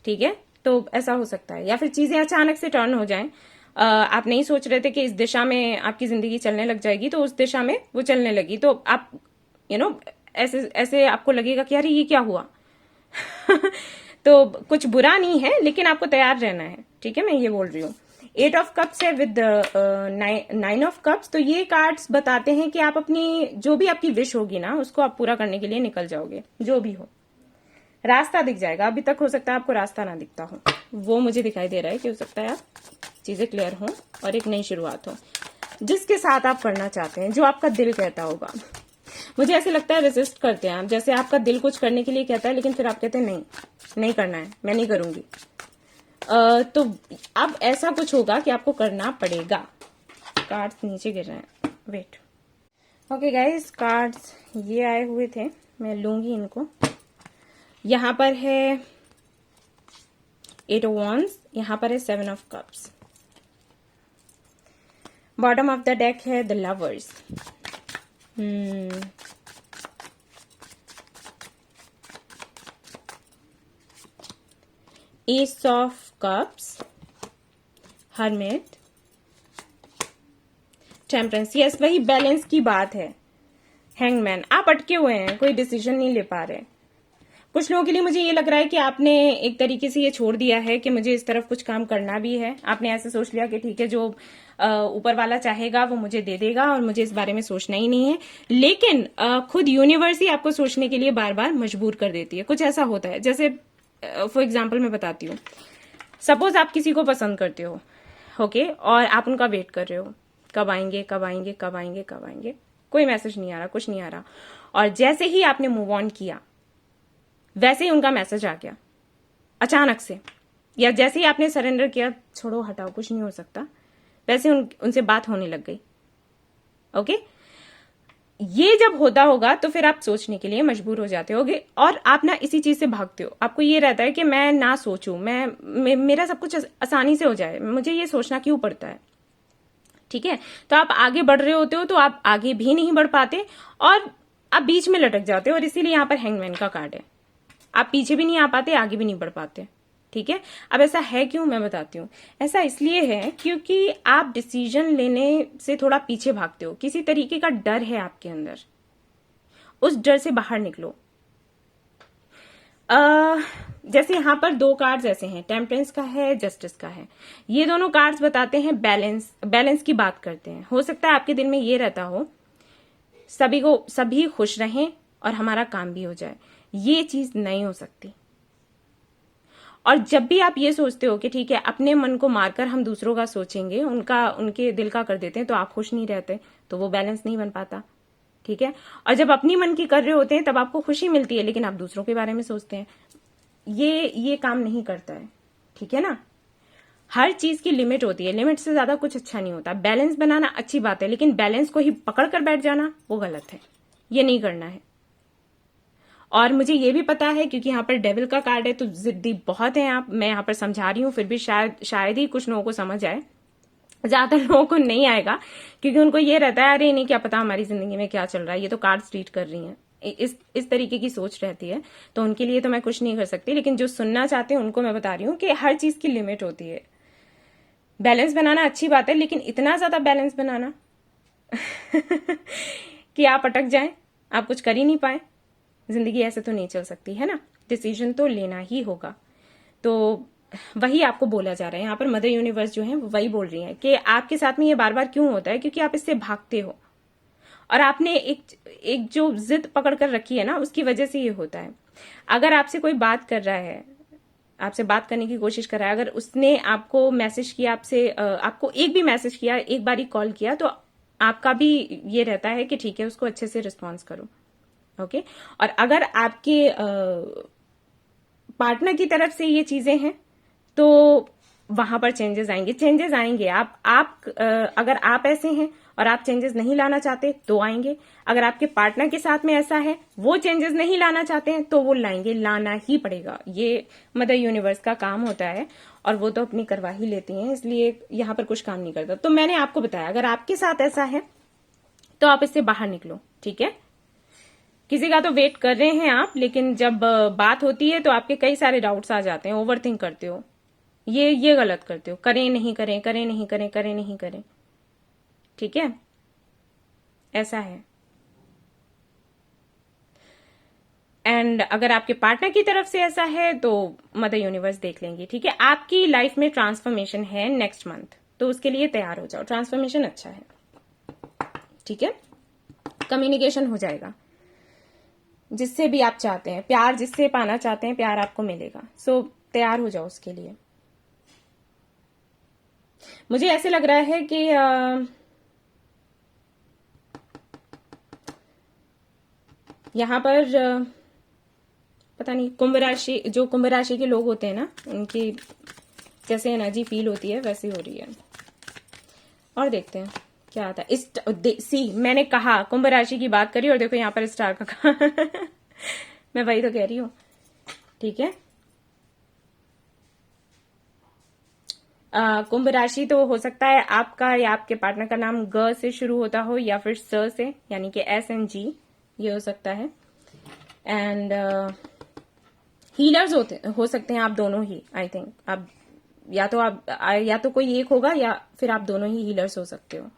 ठीक है, तो ऐसा हो सकता है, या फिर चीजें अचानक से टर्न हो जाएं। आप नहीं सोच रहे थे कि इस दिशा में आपकी जिंदगी चलने लग जाएगी, तो उस दिशा में वो चलने लगी, तो आप ऐसे ऐसे आपको लगेगा कि अरे ये क्या हुआ। तो कुछ बुरा नहीं है, लेकिन आपको तैयार रहना है। ठीक है, मैं ये बोल रही हूँ। 8 ऑफ कप्स है विद 9 ऑफ कप्स, तो ये कार्ड्स बताते हैं कि आप अपनी जो भी आपकी विश होगी ना, उसको आप पूरा करने के लिए निकल जाओगे। जो भी हो, रास्ता दिख जाएगा। अभी तक हो सकता है आपको रास्ता ना दिखता हो, वो मुझे दिखाई दे रहा है कि हो सकता है आप चीजें क्लियर हो और एक नई शुरुआत हो। जिसके साथ आप करना चाहते हैं, जो आपका दिल कहता होगा। मुझे ऐसे लगता है रेजिस्ट करते हैं आप, जैसे आपका दिल कुछ करने के लिए कहता है लेकिन फिर आप कहते हैं नहीं, नहीं करना है, मैं नहीं करूंगी। तो अब ऐसा कुछ होगा कि आपको करना पड़ेगा। कार्ड्स नीचे गिर रहे हैं, वेट। ओके गाइस, कार्ड्स ये आए हुए थे, मैं लूंगी इनको। यहां पर है 8 ऑफ वॉन्ड्स, यहां पर है 7 of cups. Bottom of the deck है the lovers. Ace of cups, hermit, temperance. Yes, वही बैलेंस की बात है। हैंगमैन, आप अटके हुए हैं, कोई डिसीजन नहीं ले पा रहे। कुछ लोगों के लिए मुझे ये लग रहा है कि आपने एक तरीके से ये छोड़ दिया है कि मुझे इस तरफ कुछ काम करना भी है। आपने ऐसे सोच लिया कि ठीक है, जो ऊपर वाला चाहेगा वो मुझे दे देगा और मुझे इस बारे में सोचना ही नहीं है। लेकिन खुद यूनिवर्स ही आपको सोचने के लिए बार बार मजबूर कर देती है। कुछ ऐसा होता है, जैसे फॉर एग्जाम्पल मैं बताती हूँ। सपोज आप किसी को पसंद करते हो, ओके, और आप उनका वेट कर रहे हो, कब आएंगे कब आएंगे कब आएंगे कब आएंगे, कोई मैसेज नहीं आ रहा, कुछ नहीं आ रहा। और जैसे ही आपने मूव ऑन किया, वैसे ही उनका मैसेज आ गया अचानक से, या जैसे ही आपने सरेंडर किया, छोड़ो हटाओ कुछ नहीं हो सकता, वैसे उनसे बात होने लग गई। ओके, ये जब होता होगा तो फिर आप सोचने के लिए मजबूर हो जाते होगे और आप ना इसी चीज से भागते हो। आपको ये रहता है कि मैं ना सोचूं, मेरा सब कुछ आसानी से हो जाए, मुझे ये सोचना क्यों पड़ता है। ठीक है, तो आप आगे बढ़ रहे होते हो तो आप आगे भी नहीं बढ़ पाते और आप बीच में लटक जाते हो। और इसीलिए यहां पर हैंगमैन का कार्ड है, आप पीछे भी नहीं आ पाते, आगे भी नहीं बढ़ पाते। ठीक है, अब ऐसा है क्यों, मैं बताती हूँ। ऐसा इसलिए है क्योंकि आप डिसीजन लेने से थोड़ा पीछे भागते हो, किसी तरीके का डर है आपके अंदर, उस डर से बाहर निकलो। जैसे यहां पर 2 कार्ड्स ऐसे हैं, टेम्परेंस का है, जस्टिस का है। ये दोनों कार्ड्स बताते हैं बैलेंस की बात करते हैं। हो सकता है आपके दिल में ये रहता हो सभी खुश रहें और हमारा काम भी हो जाए, ये चीज नहीं हो सकती। और जब भी आप ये सोचते हो कि ठीक है, अपने मन को मारकर हम दूसरों का सोचेंगे, उनके दिल का कर देते हैं, तो आप खुश नहीं रहते, तो वो बैलेंस नहीं बन पाता। ठीक है, और जब अपनी मन की कर रहे होते हैं तब आपको खुशी मिलती है, लेकिन आप दूसरों के बारे में सोचते हैं, ये काम नहीं करता है। ठीक है ना, हर चीज की लिमिट होती है, लिमिट से ज्यादा कुछ अच्छा नहीं होता। बैलेंस बनाना अच्छी बात है, लेकिन बैलेंस को ही पकड़ कर बैठ जाना वो गलत है, ये नहीं करना है। और मुझे ये भी पता है क्योंकि यहाँ पर डेविल का कार्ड है, तो जिद्दी बहुत है आप। मैं यहाँ पर समझा रही हूँ, फिर भी शायद ही कुछ लोगों को समझ आए, ज्यादातर लोगों को नहीं आएगा, क्योंकि उनको ये रहता है अरे नहीं, क्या पता हमारी जिंदगी में क्या चल रहा है, ये तो कार्ड्स रीड कर रही हैं, इस तरीके की सोच रहती है। तो उनके लिए तो मैं कुछ नहीं कर सकती, लेकिन जो सुनना चाहते हैं उनको मैं बता रही हूँ कि हर चीज की लिमिट होती है। बैलेंस बनाना अच्छी बात है, लेकिन इतना ज्यादा बैलेंस बनाना कि आप अटक जाएं, आप कुछ कर ही नहीं पाए, जिंदगी ऐसे तो नहीं चल सकती है ना। डिसीजन तो लेना ही होगा। तो वही आपको बोला जा रहा है यहाँ पर, मदर यूनिवर्स जो है वो वही बोल रही है कि आपके साथ में ये बार बार क्यों होता है, क्योंकि आप इससे भागते हो और आपने एक जो जिद पकड़ कर रखी है ना, उसकी वजह से ये होता है। अगर आपसे कोई बात कर रहा है, आपसे बात करने की कोशिश कर रहा है, अगर उसने आपको मैसेज किया, आपको एक भी मैसेज किया, एक बार ही कॉल किया, तो आपका भी ये रहता है कि ठीक है, उसको अच्छे से रिस्पॉन्स करो। ओके, और अगर आपके पार्टनर की तरफ से ये चीजें हैं तो वहां पर चेंजेस आएंगे। अगर आप ऐसे हैं और आप चेंजेस नहीं लाना चाहते तो आएंगे। अगर आपके पार्टनर के साथ में ऐसा है, वो चेंजेस नहीं लाना चाहते हैं, तो वो लाएंगे, लाना ही पड़ेगा। ये मदर यूनिवर्स का काम होता है और वो तो अपनी करवा ही लेती हैं, इसलिए यहां पर कुछ काम नहीं करता। तो मैंने आपको बताया, अगर आपके साथ ऐसा है तो आप इससे बाहर निकलो। ठीक है, किसी का तो वेट कर रहे हैं आप, लेकिन जब बात होती है तो आपके कई सारे डाउट्स आ जाते हैं, ओवरथिंक करते हो, ये गलत करते हो, करें नहीं करें, करें नहीं करें, करें नहीं करें। ठीक है, ऐसा है। एंड अगर आपके पार्टनर की तरफ से ऐसा है तो मदर यूनिवर्स देख लेंगी। ठीक है, आपकी लाइफ में ट्रांसफॉर्मेशन है नेक्स्ट मंथ, तो उसके लिए तैयार हो जाओ। ट्रांसफॉर्मेशन अच्छा है। ठीक है, कम्युनिकेशन हो जाएगा, जिससे भी आप चाहते हैं, प्यार जिससे पाना चाहते हैं, प्यार आपको मिलेगा। सो तैयार हो जाओ उसके लिए। मुझे ऐसे लग रहा है कि यहाँ पर पता नहीं, कुंभ राशि के लोग होते हैं ना, उनकी जैसे एनर्जी फील होती है वैसी हो रही है। और देखते हैं क्या आता है। सी मैंने कहा कुंभ राशि की बात करी और देखो यहाँ पर स्टार का कहा मैं वही तो कह रही हूँ, ठीक है। कुंभ राशि तो हो सकता है आपका या आपके पार्टनर का नाम ग से शुरू होता हो या फिर स से, यानी कि SNG, ये हो सकता है। एंड हीलर्स हो सकते हैं आप दोनों ही, आई थिंक। आप या तो कोई एक होगा या फिर आप दोनों ही हीलर्स हो सकते हो।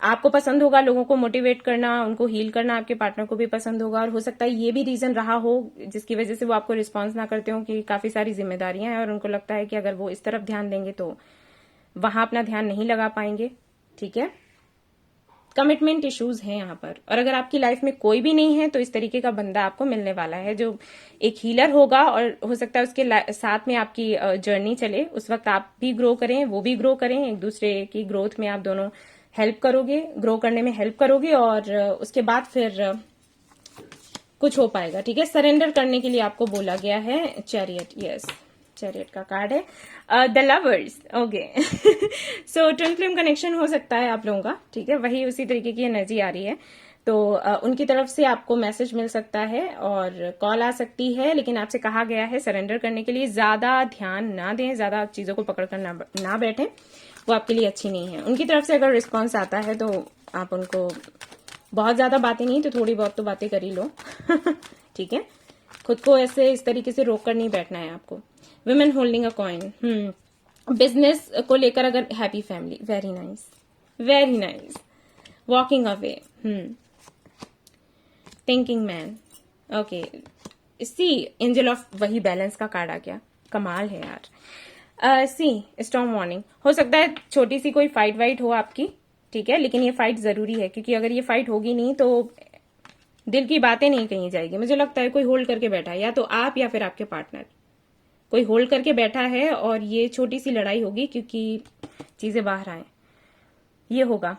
आपको पसंद होगा लोगों को मोटिवेट करना, उनको हील करना, आपके पार्टनर को भी पसंद होगा। और हो सकता है ये भी रीजन रहा हो जिसकी वजह से वो आपको रिस्पॉन्स ना करते हो कि काफी सारी जिम्मेदारियां हैं और उनको लगता है कि अगर वो इस तरफ ध्यान देंगे तो वहां अपना ध्यान नहीं लगा पाएंगे, ठीक है। कमिटमेंट इश्यूज हैं यहाँ पर। और अगर आपकी लाइफ में कोई भी नहीं है तो इस तरीके का बंदा आपको मिलने वाला है जो एक हीलर होगा और हो सकता है उसके साथ में आपकी जर्नी चले। उस वक्त आप भी ग्रो करें, वो भी ग्रो करें, एक दूसरे की ग्रोथ में आप दोनों हेल्प करोगे, ग्रो करने में हेल्प करोगे और उसके बाद फिर कुछ हो पाएगा, ठीक है। सरेंडर करने के लिए आपको बोला गया है। चैरियट, यस, चैरियट का कार्ड है। The lovers, okay. So twin flame connection हो सकता है आप लोगों का, ठीक है। वही उसी तरीके की एनर्जी आ रही है। तो उनकी तरफ से आपको मैसेज मिल सकता है और कॉल आ सकती है, लेकिन आपसे कहा गया है सरेंडर करने के लिए ज्यादा ध्यान ना दें, ज्यादा चीजों को पकड़ कर ना बैठें, वो आपके लिए अच्छी नहीं है। उनकी तरफ से अगर रिस्पॉन्स आता है तो आप उनको बहुत ज्यादा बातें नहीं तो थोड़ी बहुत तो बातें कर ही लो ठीक है। खुद को ऐसे इस तरीके से रोक कर नहीं बैठना है आपको। Women holding a coin, business को लेकर अगर happy family, very nice, very nice. Walking away, thinking man, okay. See angel of वही बैलेंस का कार्ड आ गया, कमाल है यार। सी स्टॉर्म वार्निंग, हो सकता है छोटी सी कोई फाइट वाइट हो आपकी, ठीक है, लेकिन ये फाइट जरूरी है क्योंकि अगर ये फाइट होगी नहीं तो दिल की बातें नहीं कही जाएगी। मुझे लगता है कोई होल्ड करके बैठा है, या तो आप या फिर आपके पार्टनर, कोई होल्ड करके बैठा है और ये छोटी सी लड़ाई होगी क्योंकि चीजें बाहर आए, ये होगा,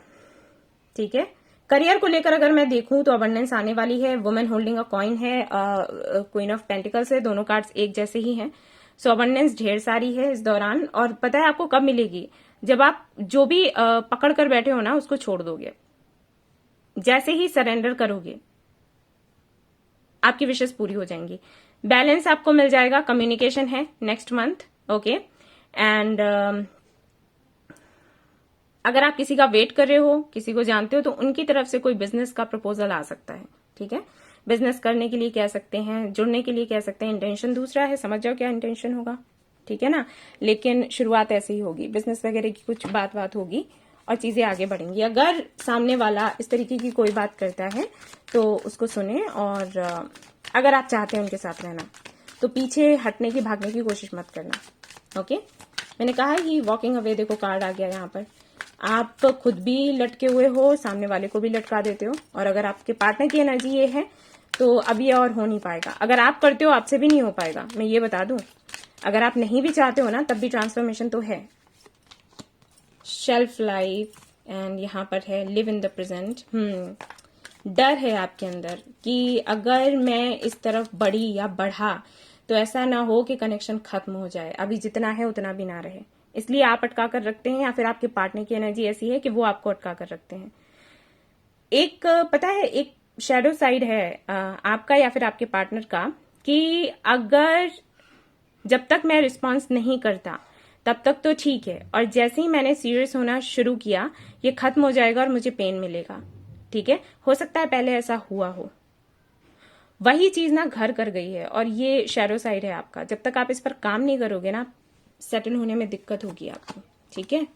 ठीक है। करियर को लेकर अगर मैं देखूं तो अबंडेंस आने वाली है। वुमेन होल्डिंग अ कॉइन है, क्वीन ऑफ पेंटिकल्स है, दोनों कार्ड्स एक जैसे ही हैं। सो अबंडेंस ढेर सारी है इस दौरान। और पता है आपको कब मिलेगी? जब आप जो भी पकड़ कर बैठे हो ना उसको छोड़ दोगे, जैसे ही सरेंडर करोगे आपकी विशेष पूरी हो जाएंगी। बैलेंस आपको मिल जाएगा। कम्युनिकेशन है नेक्स्ट मंथ, ओके। एंड अगर आप किसी का वेट कर रहे हो, किसी को जानते हो, तो उनकी तरफ से कोई बिजनेस का प्रपोजल आ सकता है, ठीक है। बिजनेस करने के लिए कह सकते हैं, जुड़ने के लिए कह सकते हैं। इंटेंशन दूसरा है, समझ जाओ क्या इंटेंशन होगा, ठीक है ना। लेकिन शुरुआत ऐसे ही होगी, बिजनेस वगैरह की कुछ बात होगी और चीजें आगे बढ़ेंगी। अगर सामने वाला इस तरीके की कोई बात करता है तो उसको सुने और अगर आप चाहते हैं उनके साथ रहना तो पीछे हटने की, भागने की कोशिश मत करना, ओके। मैंने कहा कि वॉकिंग अवे, देखो कार्ड आ गया यहाँ पर। आप खुद भी लटके हुए हो, सामने वाले को भी लटका देते हो। और अगर आपके पार्टनर की एनर्जी ये है तो अब ये और हो नहीं पाएगा। अगर आप करते हो आपसे भी नहीं हो पाएगा, मैं ये बता दूं। अगर आप नहीं भी चाहते हो ना तब भी ट्रांसफॉर्मेशन तो है। शेल्फ लाइफ, एंड यहाँ पर है लिव इन द प्रेजेंट। डर है आपके अंदर कि अगर मैं इस तरफ बढ़ी या बढ़ा तो ऐसा ना हो कि कनेक्शन खत्म हो जाए, अभी जितना है उतना भी ना रहे, इसलिए आप अटका कर रखते हैं। या फिर आपके पार्टनर की एनर्जी ऐसी है कि वो आपको अटका कर रखते हैं। एक पता है, एक शैडो साइड है आपका या फिर आपके पार्टनर का कि अगर जब तक मैं रिस्पॉन्स नहीं करता तब तक तो ठीक है, और जैसे ही मैंने सीरियस होना शुरू किया ये खत्म हो जाएगा और मुझे पेन मिलेगा, ठीक है। हो सकता है पहले ऐसा हुआ हो, वही चीज ना घर कर गई है और ये शैडो साइड है आपका। जब तक आप इस पर काम नहीं करोगे ना सेटल होने में दिक्कत होगी आपको, ठीक है।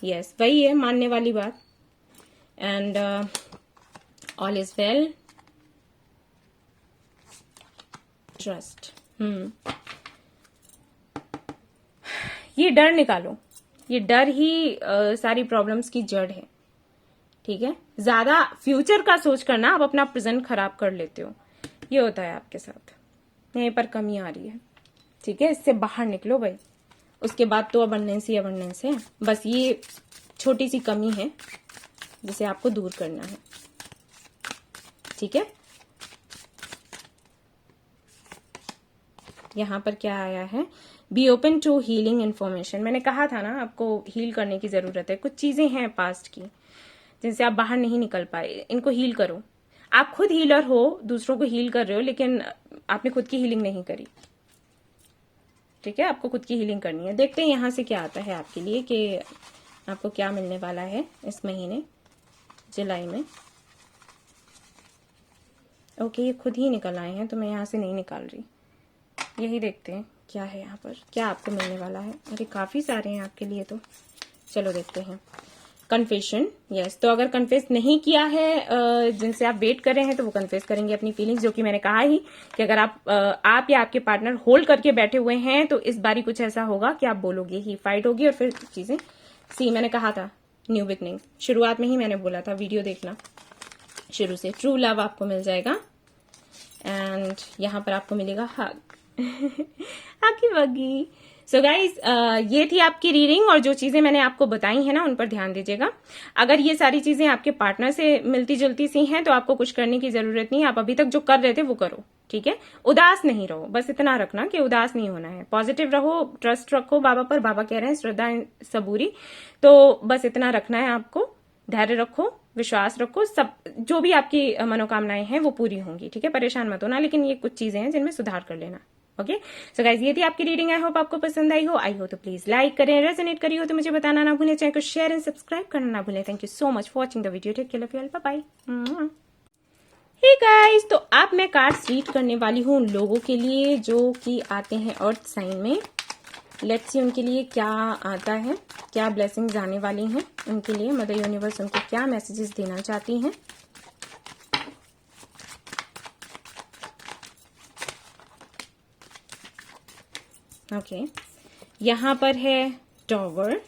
यस, वही है मानने वाली बात। And all is well, trust. ये डर निकालो, ये डर ही सारी प्रॉब्लम्स की जड़ है, ठीक है। ज्यादा फ्यूचर का सोच कर ना आप अपना प्रेजेंट खराब कर लेते हो, ये होता है आपके साथ। यहीं पर कमी आ रही है, ठीक है। इससे बाहर निकलो भाई, उसके बाद तो अबंडेंस ही अबंडेंस है। बस ये छोटी सी कमी है जिसे आपको दूर करना है, ठीक है। यहाँ पर क्या आया है, be open to healing information. मैंने कहा था ना आपको हील करने की जरूरत है। कुछ चीजें हैं पास्ट की जिनसे आप बाहर नहीं निकल पाए, इनको हील करो। आप खुद हीलर हो, दूसरों को हील कर रहे हो, लेकिन आपने खुद की हीलिंग नहीं करी। ठीक है, आपको खुद की हीलिंग करनी है। देखते हैं यहाँ से क्या आता है आपके लिए कि आपको क्या मिलने वाला है इस महीने जुलाई में। ओके, ये खुद ही निकल आए हैं तो मैं यहाँ से नहीं निकाल रही। यही देखते हैं क्या है यहाँ पर, क्या आपको मिलने वाला है। अरे काफी सारे हैं आपके लिए, तो चलो देखते हैं। Confession, yes. तो अगर कन्फेस नहीं किया है जिनसे आप वेट कर रहे हैं तो वो कन्फेस करेंगे अपनी फीलिंग्स, जो कि मैंने कहा ही कि अगर आप या आपके पार्टनर होल्ड करके बैठे हुए हैं तो इस बारी कुछ ऐसा होगा कि आप बोलोगे ही, फाइट होगी और फिर चीजें मैंने कहा था न्यू बिगनिंग, शुरुआत में ही मैंने बोला था, वीडियो देखना शुरू से। ट्रू लव आपको मिल जाएगा एंड यहाँ पर आपको मिलेगा हग। आकी बगी। सो गाइज, ये थी आपकी रीडिंग और जो चीजें मैंने आपको बताई हैं ना उन पर ध्यान दीजिएगा। अगर ये सारी चीजें आपके पार्टनर से मिलती जुलती सी हैं तो आपको कुछ करने की जरूरत नहीं है। आप अभी तक जो कर रहे थे वो करो, ठीक है। उदास नहीं रहो, बस इतना रखना कि उदास नहीं होना है। पॉजिटिव रहो, ट्रस्ट रखो बाबा पर। बाबा कह रहे हैं श्रद्धा सबूरी, तो बस इतना रखना है आपको। धैर्य रखो, विश्वास रखो, सब जो भी आपकी मनोकामनाएं हैं वो पूरी होंगी, ठीक है। परेशान मत होना, लेकिन ये कुछ चीजें हैं जिनमें सुधार कर लेना। ओके, सो गाइज, ये थी आपकी रीडिंग। आई होप आपको पसंद आई हो तो प्लीज लाइक करें, रेजोनेट करी हो तो मुझे बताना ना भूलें, चैनल को शेयर एंड सब्सक्राइब करना ना भूलें। Thank you so much for watching the video. Take care of you all, bye bye. Hey guys, तो अब मैं कार्ड्स रीड करने वाली हूँ उन लोगों के लिए जो कि आते हैं अर्थ साइन में। लेट्स सी उनके लिए क्या आता है, क्या ब्लेसिंग्स आने वाली हैं उनके लिए। मदर यूनिवर्स उनको क्या मैसेजेस देना चाहती हैं। ओके, यहाँ पर है टॉवर,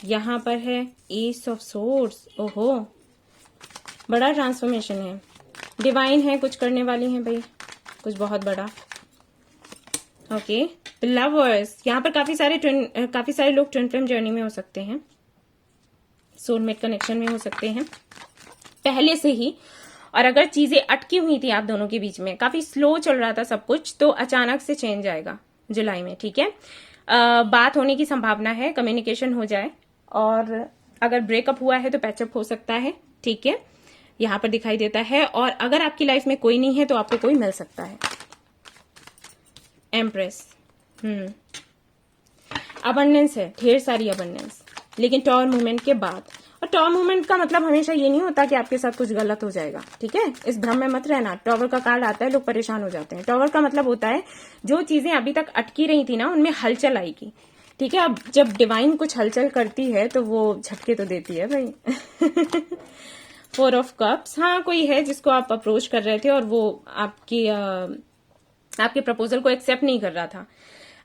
यहाँ पर है एस ऑफ सोर्ड्स। ओहो, बड़ा ट्रांसफॉर्मेशन है, डिवाइन है, कुछ करने वाली हैं भाई, कुछ बहुत बड़ा। ओके, लवर्स, यहाँ पर काफी सारे लोग ट्विन फ्लेम जर्नी में हो सकते हैं, सोलमेट कनेक्शन में हो सकते हैं पहले से ही। और अगर चीजें अटकी हुई थी आप दोनों के बीच में, काफी स्लो चल रहा था सब कुछ, तो अचानक से चेंज आएगा जुलाई में, ठीक है। बात होने की संभावना है, कम्युनिकेशन हो जाए, और अगर ब्रेकअप हुआ है तो पैचअप हो सकता है, ठीक है, यहाँ पर दिखाई देता है। और अगर आपकी लाइफ में कोई नहीं है तो आपको कोई मिल सकता है। एम्प्रेस, अबंडेंस है, ढेर सारी अबंडेंस, लेकिन टॉवर मूवमेंट के बाद। और टॉवर मूवमेंट का मतलब हमेशा ये नहीं होता कि आपके साथ कुछ गलत हो जाएगा, ठीक है। इस भ्रम में मत रहना। टॉवर का कार्ड आता है, लोग परेशान हो जाते हैं। टॉवर का मतलब होता है जो चीजें अभी तक अटकी रही थी ना उनमें हलचल आएगी, ठीक है। अब जब डिवाइन कुछ हलचल करती है तो वो झटके तो देती है भाई। 4 ऑफ कप्स, हाँ, कोई है जिसको आप अप्रोच कर रहे थे और वो आपके प्रपोजल को एक्सेप्ट नहीं कर रहा था,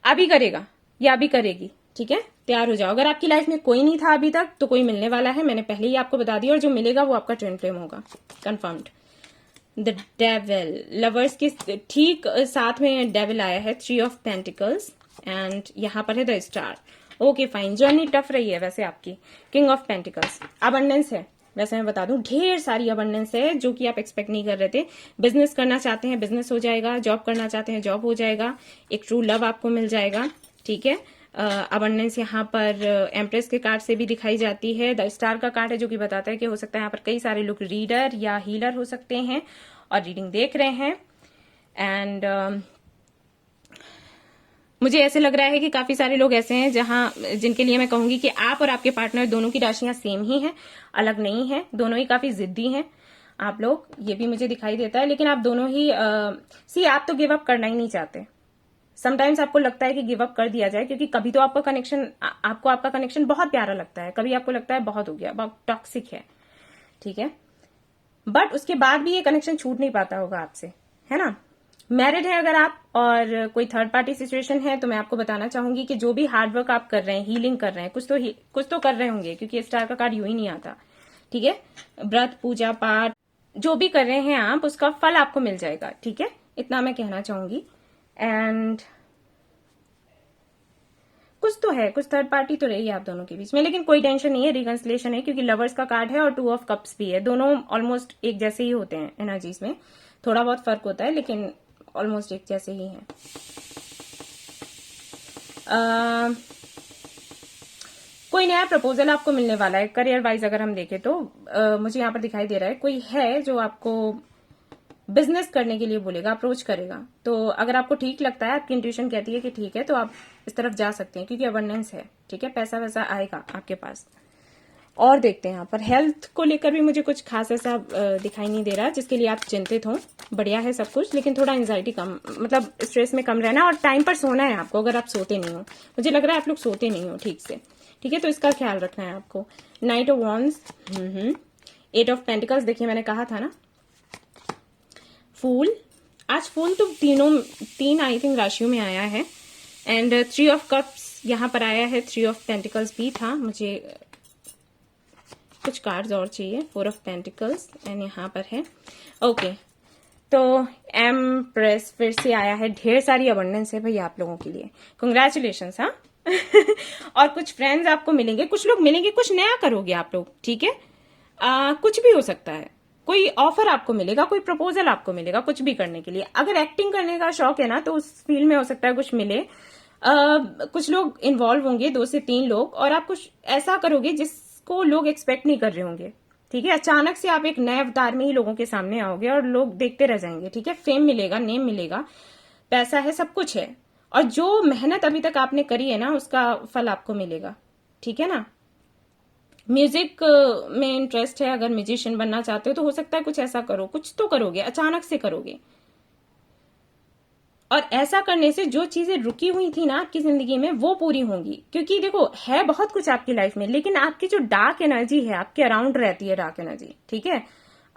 अभी करेगा या अभी करेगी, ठीक है। तैयार हो जाओ। अगर आपकी लाइफ में कोई नहीं था अभी तक तो कोई मिलने वाला है, मैंने पहले ही आपको बता दिया, और जो मिलेगा वो आपका ट्विन फ्लेम होगा, कंफर्म्ड। द डेविल, लवर्स के ठीक साथ में डेविल आया है, 3 ऑफ पेंटिकल्स, एंड यहाँ पर है the star. Okay fine, journey tough रही है वैसे आपकी। किंग ऑफ पेंटिकल्स, अबंडेंस है, वैसे मैं बता दूं ढेर सारी अबंडेंस है जो कि आप एक्सपेक्ट नहीं कर रहे थे। बिजनेस करना चाहते हैं, बिजनेस हो जाएगा। जॉब करना चाहते हैं, जॉब हो जाएगा। एक ट्रू लव आपको मिल जाएगा, ठीक है। अबंडेंस यहाँ पर एम्प्रेस के कार्ड से भी दिखाई जाती है। द स्टार का कार्ड है जो कि बताता है कि हो सकता है यहाँ पर कई सारे लोग रीडर या हीलर हो सकते हैं और रीडिंग देख रहे हैं। एंड मुझे ऐसे लग रहा है कि काफी सारे लोग ऐसे हैं जिनके लिए मैं कहूंगी कि आप और आपके पार्टनर दोनों की राशियां सेम ही हैं, अलग नहीं है। दोनों ही काफी जिद्दी हैं आप लोग, ये भी मुझे दिखाई देता है। लेकिन आप दोनों ही आप तो गिव अप करना ही नहीं चाहते। समटाइम्स आपको लगता है कि गिव अप कर दिया जाए, क्योंकि कभी तो आपका कनेक्शन बहुत प्यारा लगता है, कभी आपको लगता है बहुत हो गया, बहुत टॉक्सिक है, ठीक है। बट उसके बाद भी ये कनेक्शन छूट नहीं पाता होगा आपसे, है ना। मैरिड है अगर आप और कोई थर्ड पार्टी सिचुएशन है तो मैं आपको बताना चाहूंगी कि जो भी हार्डवर्क आप कर रहे हैं, हीलिंग कर रहे हैं, कुछ तो कर रहे होंगे, क्योंकि स्टार का कार्ड यूं ही नहीं आता, ठीक है। व्रत, पूजा पाठ जो भी कर रहे हैं आप, उसका फल आपको मिल जाएगा, ठीक है। इतना मैं कहना चाहूंगी। एंड कुछ तो है, कुछ थर्ड पार्टी तो रही है आप दोनों के बीच में, लेकिन कोई टेंशन नहीं है, रिकंसिलेशन है, क्योंकि लवर्स का कार्ड है और 2 ऑफ कप्स भी है। दोनों ऑलमोस्ट एक जैसे ही होते हैं एनर्जीज में, थोड़ा बहुत फर्क होता है, लेकिन ऑलमोस्ट एक जैसे ही हैं। कोई नया प्रपोजल आपको मिलने वाला है करियर वाइज अगर हम देखें तो। मुझे यहाँ पर दिखाई दे रहा है कोई है जो आपको बिजनेस करने के लिए बोलेगा, अप्रोच करेगा। तो अगर आपको ठीक लगता है, आपकी इंट्यूशन कहती है कि ठीक है, तो आप इस तरफ जा सकते हैं क्योंकि अबंडेंस है। ठीक है, पैसा वैसा आएगा आपके पास। और देखते हैं यहाँ पर हेल्थ को लेकर भी मुझे कुछ खास ऐसा दिखाई नहीं दे रहा जिसके लिए आप चिंतित हो। बढ़िया है सब कुछ, लेकिन थोड़ा एंजाइटी कम, मतलब स्ट्रेस में कम रहना और टाइम पर सोना है आपको। अगर आप सोते नहीं हो, मुझे लग रहा है आप लोग सोते नहीं हो ठीक से। ठीक है, तो इसका ख्याल रखना है आपको। Night of wands, 8 of pentacles, देखिए मैंने कहा था ना। फूल, आज फूल तो तीन आई थिंक राशियों में आया है। एंड 3 ऑफ कप्स यहाँ पर आया है, 3 ऑफ पेंटिकल्स भी था। मुझे कुछ कार्ड्स और चाहिए। 4 ऑफ पेंटिकल्स एंड यहाँ पर है। ओके, तो एम्प्रेस फिर से आया है। ढेर सारी अबंडेंस है भाई आप लोगों के लिए। कंग्रेचुलेशंस। हाँ और कुछ फ्रेंड्स आपको मिलेंगे, कुछ लोग मिलेंगे, कुछ नया करोगे आप लोग। ठीक है, कुछ भी हो सकता है। कोई ऑफर आपको मिलेगा, कोई प्रपोजल आपको मिलेगा कुछ भी करने के लिए। अगर एक्टिंग करने का शौक है ना तो उस फील्ड में हो सकता है कुछ मिले। कुछ लोग इन्वॉल्व होंगे, 2 से 3 लोग, और आप कुछ ऐसा करोगे जिसको लोग एक्सपेक्ट नहीं कर रहे होंगे। ठीक है, अचानक से आप एक नए अवतार में ही लोगों के सामने आओगे और लोग देखते रह जाएंगे। ठीक है, फेम मिलेगा, नेम मिलेगा, पैसा है, सब कुछ है। और जो मेहनत अभी तक आपने करी है ना उसका फल आपको मिलेगा। ठीक है ना। म्यूजिक में इंटरेस्ट है, अगर म्यूजिशियन बनना चाहते हो तो हो सकता है कुछ ऐसा करो, कुछ तो करोगे, अचानक से करोगे। और ऐसा करने से जो चीजें रुकी हुई थी ना आपकी जिंदगी में वो पूरी होंगी। क्योंकि देखो है बहुत कुछ आपकी लाइफ में, लेकिन आपकी जो डार्क एनर्जी है आपके अराउंड रहती है, डार्क एनर्जी। ठीक है,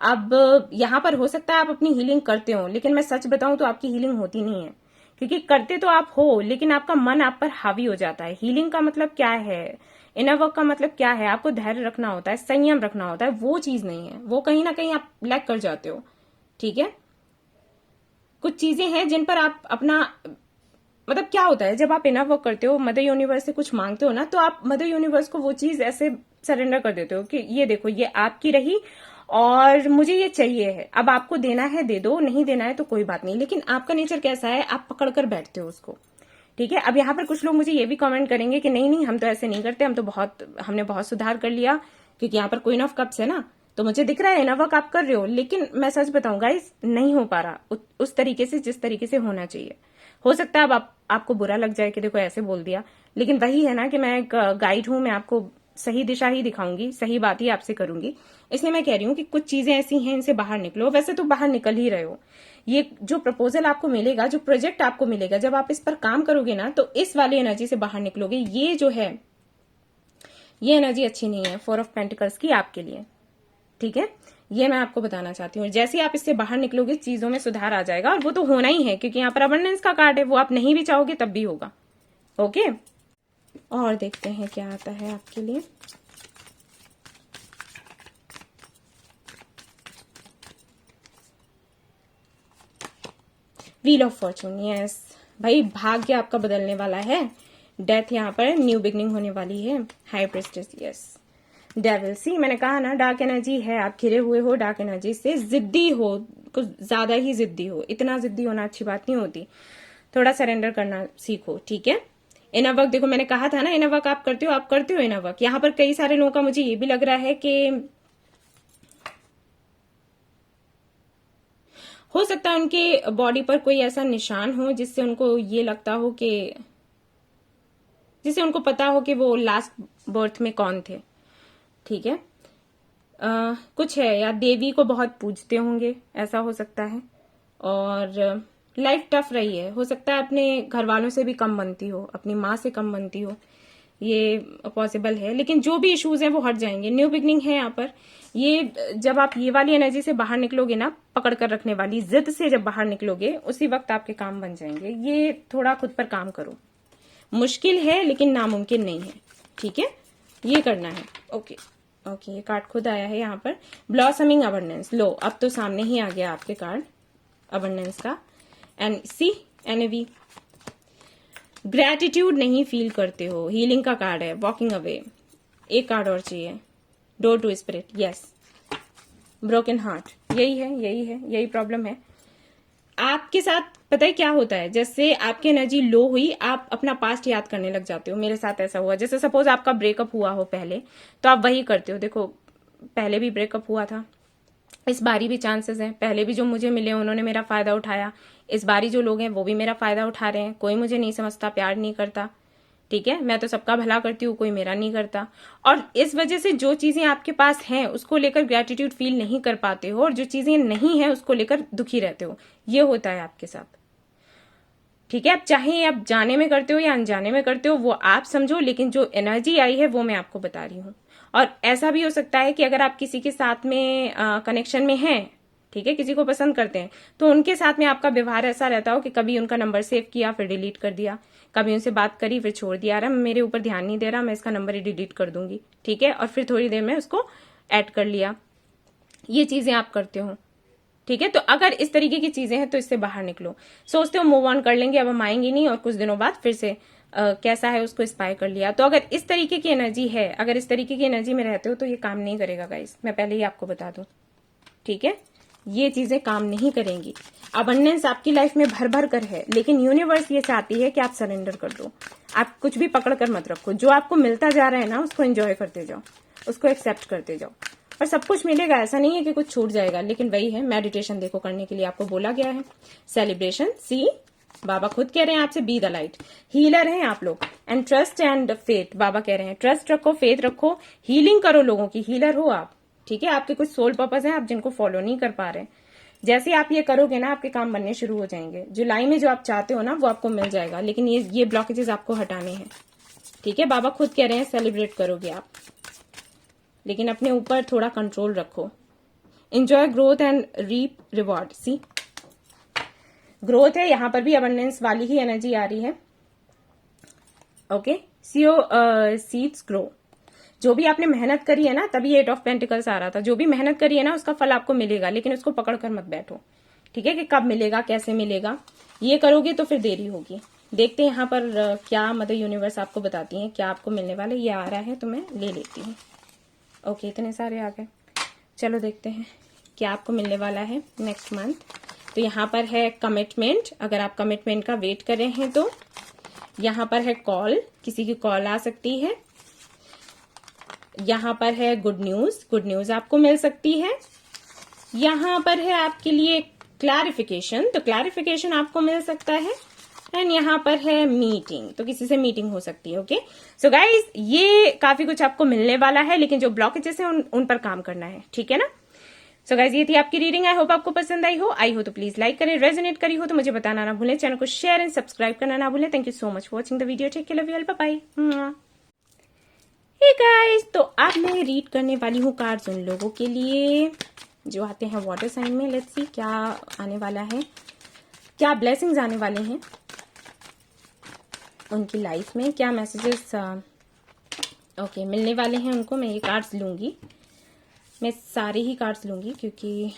अब यहां पर हो सकता है आप अपनी हीलिंग करते हो, लेकिन मैं सच बताऊं तो आपकी हीलिंग होती नहीं है। क्योंकि करते तो आप हो, लेकिन आपका मन आप पर हावी हो जाता है। हीलिंग का मतलब क्या है, इनर वर्क का मतलब क्या है, आपको धैर्य रखना होता है, संयम रखना होता है। वो चीज नहीं है, वो कहीं ना कहीं आप लैक कर जाते हो। ठीक है, कुछ चीजें हैं जिन पर आप अपना, मतलब क्या होता है जब आप इनर वर्क करते हो, मदर यूनिवर्स से कुछ मांगते हो ना, तो आप मदर यूनिवर्स को वो चीज ऐसे सरेंडर कर देते हो कि ये देखो ये आपकी रही और मुझे ये चाहिए है, अब आपको देना है दे दो, नहीं देना है तो कोई बात नहीं। लेकिन आपका नेचर कैसा है, आप पकड़ कर बैठते हो उसको। ठीक है, अब यहाँ पर कुछ लोग मुझे ये भी कमेंट करेंगे कि नहीं नहीं हम तो ऐसे नहीं करते, हमने बहुत सुधार कर लिया। क्योंकि यहाँ पर क्वीन ऑफ कप्स है ना, तो मुझे दिख रहा है इनर वर्क आप कर रहे हो। लेकिन मैं सच बताऊं गाइस, नहीं हो पा रहा उस तरीके से जिस तरीके से होना चाहिए। हो सकता है अब आपको बुरा लग जाए कि देखो ऐसे बोल दिया, लेकिन वही है ना कि मैं एक गाइड हूं, मैं आपको सही दिशा ही दिखाऊंगी, सही बात ही आपसे करूंगी। इसलिए मैं कह रही हूँ कि कुछ चीजें ऐसी हैं, इनसे बाहर निकलो। वैसे तो बाहर निकल ही रहे हो। ये जो प्रपोजल आपको मिलेगा, जो प्रोजेक्ट आपको मिलेगा, जब आप इस पर काम करोगे ना तो इस वाली एनर्जी से बाहर निकलोगे। ये जो है ये एनर्जी अच्छी नहीं है 4 ऑफ पेंटिकल्स की आपके लिए। ठीक है, ये मैं आपको बताना चाहती हूँ। जैसे ही आप इससे बाहर निकलोगे चीजों में सुधार आ जाएगा, और वो तो होना ही है क्योंकि यहाँ पर अबंडेंस का कार्ड है, वो आप नहीं भी चाहोगे तब भी होगा। ओके, और देखते हैं क्या आता है आपके लिए। व्हील ऑफ फॉर्चून, यस भाई, भाग्य आपका बदलने वाला है। डेथ यहाँ पर, न्यू बिगनिंग होने वाली है। High priestess, yes. डेविल, सी मैंने कहा ना डार्क एनर्जी है, आप घिरे हुए हो डार्क एनर्जी से, जिद्दी हो, कुछ ज्यादा ही जिद्दी हो। इतना जिद्दी होना अच्छी बात नहीं होती, थोड़ा सरेंडर करना सीखो। ठीक है, इनर वर्क देखो मैंने कहा था ना, इनर वर्क आप करते हो इनर वर्क। यहाँ पर कई सारे लोगों का मुझे ये भी लग रहा है कि हो सकता है उनके बॉडी पर कोई ऐसा निशान हो जिससे उनको ये लगता हो कि, जिससे उनको पता हो कि वो लास्ट बर्थ में कौन थे। ठीक है, कुछ है, या देवी को बहुत पूजते होंगे, ऐसा हो सकता है। और लाइफ टफ रही है, हो सकता है अपने घर वालों से भी कम बनती हो, अपनी माँ से कम बनती हो, ये पॉसिबल है। लेकिन जो भी इश्यूज हैं वो हट जाएंगे, न्यू बिगनिंग है यहाँ पर। ये जब आप ये वाली एनर्जी से बाहर निकलोगे ना, पकड़ कर रखने वाली जिद से जब बाहर निकलोगे, उसी वक्त आपके काम बन जाएंगे। ये थोड़ा खुद पर काम करो, मुश्किल है लेकिन नामुमकिन नहीं है। ठीक है, ये करना है। ओके ओके, ये कार्ड खुद आया है यहाँ पर, ब्लॉसमिंग अबंडेंस। लो अब तो सामने ही आ गया आपके कार्ड अबंडेंस का। एंड सी एनवी, ग्रेटिट्यूड नहीं फील करते हो, हीलिंग का कार्ड है, वॉकिंग अवे। एक कार्ड और चाहिए, door to spirit, yes. Broken heart, यही है यही प्रॉब्लम है। आपके साथ पता है क्या होता है, जैसे आपकी एनर्जी लो हुई, आप अपना पास्ट याद करने लग जाते हो। मेरे साथ ऐसा हुआ, जैसे सपोज आपका ब्रेकअप हुआ हो पहले, तो आप वही करते हो। देखो पहले भी ब्रेकअप हुआ था, इस बारी भी चांसेस हैं, पहले भी जो मुझे मिले उन्होंने मेरा फायदा उठाया, इस बारी जो लोग हैं वो भी मेरा फायदा उठा रहे हैं। कोई मुझे नहीं समझता, प्यार नहीं करता, ठीक है, मैं तो सबका भला करती हूँ, कोई मेरा नहीं करता। और इस वजह से जो चीजें आपके पास हैं उसको लेकर ग्रेटिट्यूड फील नहीं कर पाते हो, और जो चीजें नहीं है उसको लेकर दुखी रहते हो। ये होता है आपके साथ, ठीक है। आप चाहे आप जाने में करते हो या अनजाने में करते हो वो आप समझो, लेकिन जो एनर्जी आई है वो मैं आपको बता रही हूँ। और ऐसा भी हो सकता है कि अगर आप किसी के साथ में कनेक्शन में हैं, ठीक है, किसी को पसंद करते हैं, तो उनके साथ में आपका व्यवहार ऐसा रहता हो कि कभी उनका नंबर सेव किया फिर डिलीट कर दिया, कभी उनसे बात करी फिर छोड़ दिया, अरे मेरे ऊपर ध्यान नहीं दे रहा, मैं इसका नंबर ही डिलीट कर दूंगी, ठीक है, और फिर थोड़ी देर में उसको ऐड कर लिया। ये चीजें आप करते हो, ठीक है। तो अगर इस तरीके की चीजें हैं तो इससे बाहर निकलो। सोचते हो मूव ऑन कर लेंगे, अब हम आएंगे नहीं, और कुछ दिनों बाद फिर से कैसा है उसको स्पाई कर लिया। तो अगर इस तरीके की एनर्जी है, अगर इस तरीके की एनर्जी में रहते हो तो ये काम नहीं करेगा गाइस, मैं पहले ही आपको बता दूं, ठीक है। ये चीजें काम नहीं करेंगी। अबंडेंस आपकी लाइफ में भर भर कर है, लेकिन यूनिवर्स ये चाहती है कि आप सरेंडर कर दो। आप कुछ भी पकड़ कर मत रखो, जो आपको मिलता जा रहा है ना उसको एंजॉय करते जाओ, उसको एक्सेप्ट करते जाओ, और सब कुछ मिलेगा। ऐसा नहीं है कि कुछ छूट जाएगा, लेकिन वही है, मेडिटेशन देखो करने के लिए आपको बोला गया है, सेलिब्रेशन, सी बाबा खुद कह रहे हैं आपसे बी द लाइट, हीलर हैं आप लोग, एंड ट्रस्ट एंड फेथ। बाबा कह रहे हैं ट्रस्ट रखो, फेथ रखो, हीलिंग करो लोगों की, हीलर हो आप, ठीक है। आपके कुछ सोल पर्पस हैं आप जिनको फॉलो नहीं कर पा रहे, जैसे आप ये करोगे ना आपके काम बनने शुरू हो जाएंगे। जुलाई में जो आप चाहते हो ना वो आपको मिल जाएगा, लेकिन ये ब्लॉकेजेस आपको हटाने हैं, ठीक है। बाबा खुद कह रहे हैं सेलिब्रेट करोगे आप, लेकिन अपने ऊपर थोड़ा कंट्रोल रखो। Enjoy growth and reap reward, see growth है, यहां पर भी अबंडेंस वाली ही एनर्जी आ रही है, ओके। सीड्स ग्रो, जो भी आपने मेहनत करी है ना, तभी 8 ऑफ पेंटिकल्स आ रहा था, जो भी मेहनत करी है ना उसका फल आपको मिलेगा, लेकिन उसको पकड़कर मत बैठो, ठीक है, कि कब मिलेगा कैसे मिलेगा। ये करोगे तो फिर देरी होगी। देखते हैं यहाँ पर क्या मदर यूनिवर्स आपको बताती है, क्या आपको मिलने वाला है। ये आ रहा है तो मैं ले लेती हूँ, ओके, इतने सारे आ गए। चलो देखते हैं क्या आपको मिलने वाला है नेक्स्ट मंथ। तो यहाँ पर है कमिटमेंट, अगर आप कमिटमेंट का वेट कर रहे हैं तो। यहाँ पर है कॉल, किसी की कॉल आ सकती है। यहाँ पर है गुड न्यूज आपको मिल सकती है। यहाँ पर है आपके लिए क्लैरिफिकेशन, तो क्लैरिफिकेशन आपको मिल सकता है। एंड यहाँ पर है मीटिंग, तो किसी से मीटिंग हो सकती है, ओके। सो गाइज ये काफी कुछ आपको मिलने वाला है, लेकिन जो ब्लॉकेजेस हैं उन पर काम करना है, ठीक है ना। सो गाइज ये थी आपकी रीडिंग, आई होप आपको पसंद आई हो तो प्लीज लाइक करें, रेजोनेट करी हो तो मुझे बताना ना भूलें, चैनल को शेयर एंड सब्सक्राइब करना ना भूलें। Thank you so much for watching the video, take care, love you all, bye bye. Hey guys, तो अब मैं रीड करने वाली हूँ कार्ड्स उन लोगों के लिए जो आते हैं वाटर साइन में। लेट्स सी क्या आने वाला है, क्या ब्लेसिंग्स आने वाले हैं उनकी लाइफ में, क्या मैसेजेस ओके मिलने वाले हैं उनको। मैं ये कार्ड्स लूंगी, मैं सारे ही कार्ड्स लूंगी क्योंकि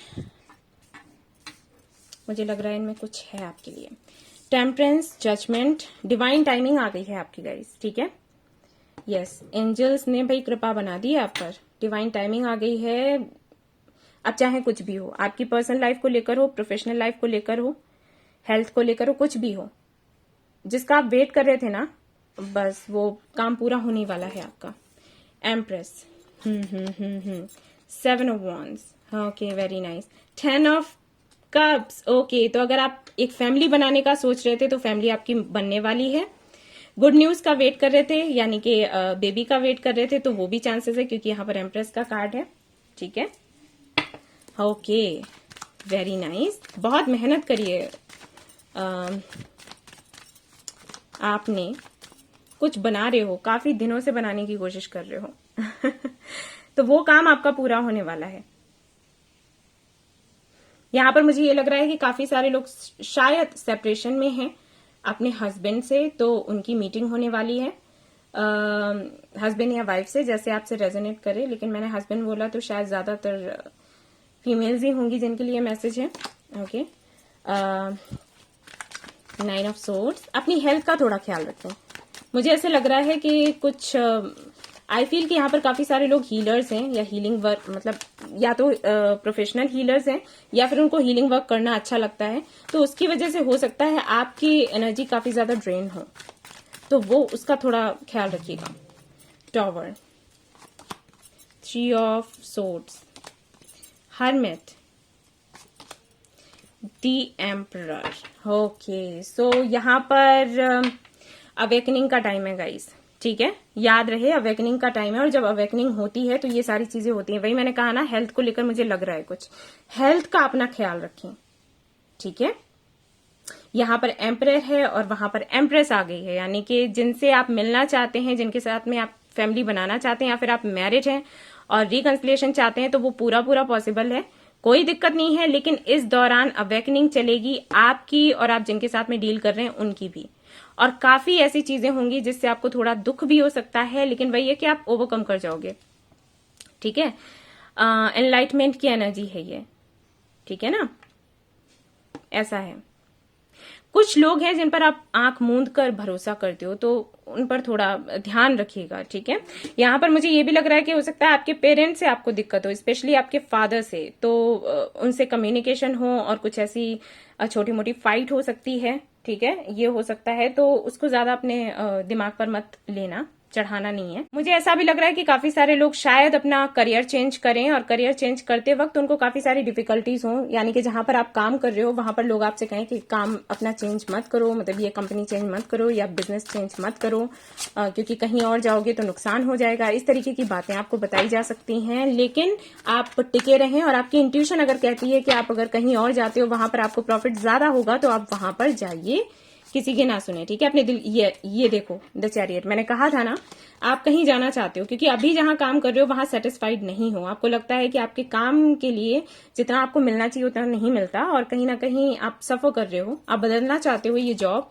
मुझे लग रहा है इनमें कुछ है आपके लिए। टेम्परेंस, जजमेंट, डिवाइन टाइमिंग आ गई है आपकी गाइस, ठीक है। यस, एंजल्स ने भाई कृपा बना दी है आप पर, डिवाइन टाइमिंग आ गई है। अब चाहे कुछ भी हो, आपकी पर्सनल लाइफ को लेकर हो, प्रोफेशनल लाइफ को लेकर हो, हेल्थ को लेकर हो, कुछ भी हो, जिसका आप वेट कर रहे थे ना, बस वो काम पूरा होने वाला है आपका। Empress, 7 of wands, okay very nice. 10 of cups, okay. तो अगर आप एक फैमिली बनाने का सोच रहे थे तो फैमिली आपकी बनने वाली है। गुड न्यूज का वेट कर रहे थे, यानी कि बेबी का वेट कर रहे थे, तो वो भी चांसेस है क्योंकि यहाँ पर एम्प्रेस का कार्ड है, ठीक है। ओके वेरी नाइस, बहुत मेहनत करिए आपने, कुछ बना रहे हो, काफी दिनों से बनाने की कोशिश कर रहे हो तो वो काम आपका पूरा होने वाला है। यहां पर मुझे ये लग रहा है कि काफी सारे लोग शायद सेपरेशन में हैं अपने हस्बैंड से, तो उनकी मीटिंग होने वाली है हस्बैंड या वाइफ से, जैसे आपसे रेजोनेट करे, लेकिन मैंने हस्बैंड बोला तो शायद ज्यादातर फीमेल्स ही होंगी जिनके लिए मैसेज है, ओके। 9 ऑफ सोर्ड्स, अपनी हेल्थ का थोड़ा ख्याल रखें। मुझे ऐसे लग रहा है कि कुछ आई फील कि यहाँ पर काफी सारे लोग हीलर्स हैं या हीलिंग वर्क, मतलब या तो प्रोफेशनल हीलर्स हैं या फिर उनको हीलिंग वर्क करना अच्छा लगता है, तो उसकी वजह से हो सकता है आपकी एनर्जी काफी ज्यादा ड्रेन हो, तो वो उसका थोड़ा ख्याल रखिएगा। Tower, 3 of swords, hermit, the emperor. Okay, so यहाँ पर अवेकनिंग का टाइम है गाइस, ठीक है, याद रहे अवेकनिंग का टाइम है, और जब अवेकनिंग होती है तो ये सारी चीजें होती हैं। वही मैंने कहा ना, हेल्थ को लेकर मुझे लग रहा है कुछ, हेल्थ का अपना ख्याल रखें, ठीक है। यहाँ पर एम्परर है और वहां पर एम्प्रेस आ गई है, यानी कि जिनसे आप मिलना चाहते हैं, जिनके साथ में आप फैमिली बनाना चाहते हैं, या फिर आप मैरिज हैं और रिकंसिलिएशन चाहते हैं, तो वो पूरा पूरा पॉसिबल है, कोई दिक्कत नहीं है। लेकिन इस दौरान अवेकनिंग चलेगी आपकी, और आप जिनके साथ में डील कर रहे हैं उनकी भी, और काफी ऐसी चीजें होंगी जिससे आपको थोड़ा दुख भी हो सकता है, लेकिन वही है कि आप ओवरकम कर जाओगे, ठीक है। एनलाइटमेंट की एनर्जी है ये, ठीक है ना, ऐसा है। कुछ लोग हैं जिन पर आप आंख मूंद कर भरोसा करते हो, तो उन पर थोड़ा ध्यान रखिएगा, ठीक है। यहाँ पर मुझे ये भी लग रहा है कि हो सकता है आपके पेरेंट्स से आपको दिक्कत हो, स्पेशली आपके फादर से, तो उनसे कम्युनिकेशन हो और कुछ ऐसी छोटी मोटी फाइट हो सकती है, ठीक है, ये हो सकता है। तो उसको ज्यादा अपने दिमाग पर मत लेना, चढ़ाना नहीं है। मुझे ऐसा भी लग रहा है कि काफी सारे लोग शायद अपना करियर चेंज करें, और करियर चेंज करते वक्त उनको काफी सारी डिफिकल्टीज हों, यानी कि जहां पर आप काम कर रहे हो वहां पर लोग आपसे कहें कि काम अपना चेंज मत करो, मतलब ये कंपनी चेंज मत करो या बिजनेस चेंज मत करो, क्योंकि कहीं और जाओगे तो नुकसान हो जाएगा। इस तरीके की बातें आपको बताई जा सकती हैं, लेकिन आप टिके रहें, और आपकी इंट्यूशन अगर कहती है कि आप अगर कहीं और जाते हो वहां पर आपको प्रॉफिट ज्यादा होगा, तो आप वहां पर जाइए, किसी की ना सुने, ठीक है, अपने दिल। ये देखो द चैरियट, मैंने कहा था ना, आप कहीं जाना चाहते हो, क्योंकि अभी जहां काम कर रहे हो वहां सेटिस्फाइड नहीं हो, आपको लगता है कि आपके काम के लिए जितना आपको मिलना चाहिए उतना नहीं मिलता, और कहीं ना कहीं आप सफर कर रहे हो, आप बदलना चाहते हो ये जॉब,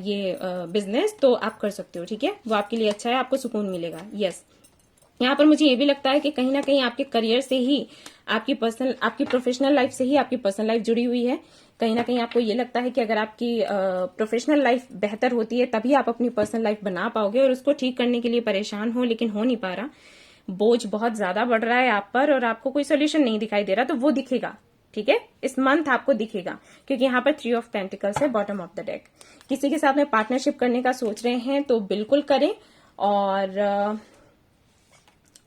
ये बिजनेस, तो आप कर सकते हो, ठीक है, वो आपके लिए अच्छा है, आपको सुकून मिलेगा। यस, यहाँ पर मुझे ये भी लगता है कि कहीं ना कहीं आपके करियर से ही, आपकी प्रोफेशनल लाइफ से ही आपकी पर्सनल लाइफ जुड़ी हुई है। कहीं ना कहीं आपको ये लगता है कि अगर आपकी प्रोफेशनल लाइफ बेहतर होती है तभी आप अपनी पर्सनल लाइफ बना पाओगे, और उसको ठीक करने के लिए परेशान हो, लेकिन हो नहीं पा रहा, बोझ बहुत ज्यादा बढ़ रहा है आप पर, और आपको कोई सोल्यूशन नहीं दिखाई दे रहा, तो वो दिखेगा, ठीक है, इस मंथ आपको दिखेगा, क्योंकि यहाँ पर 3 ऑफ पेंटिकल्स है बॉटम ऑफ द डेक। किसी के साथ में पार्टनरशिप करने का सोच रहे हैं तो बिल्कुल करें, और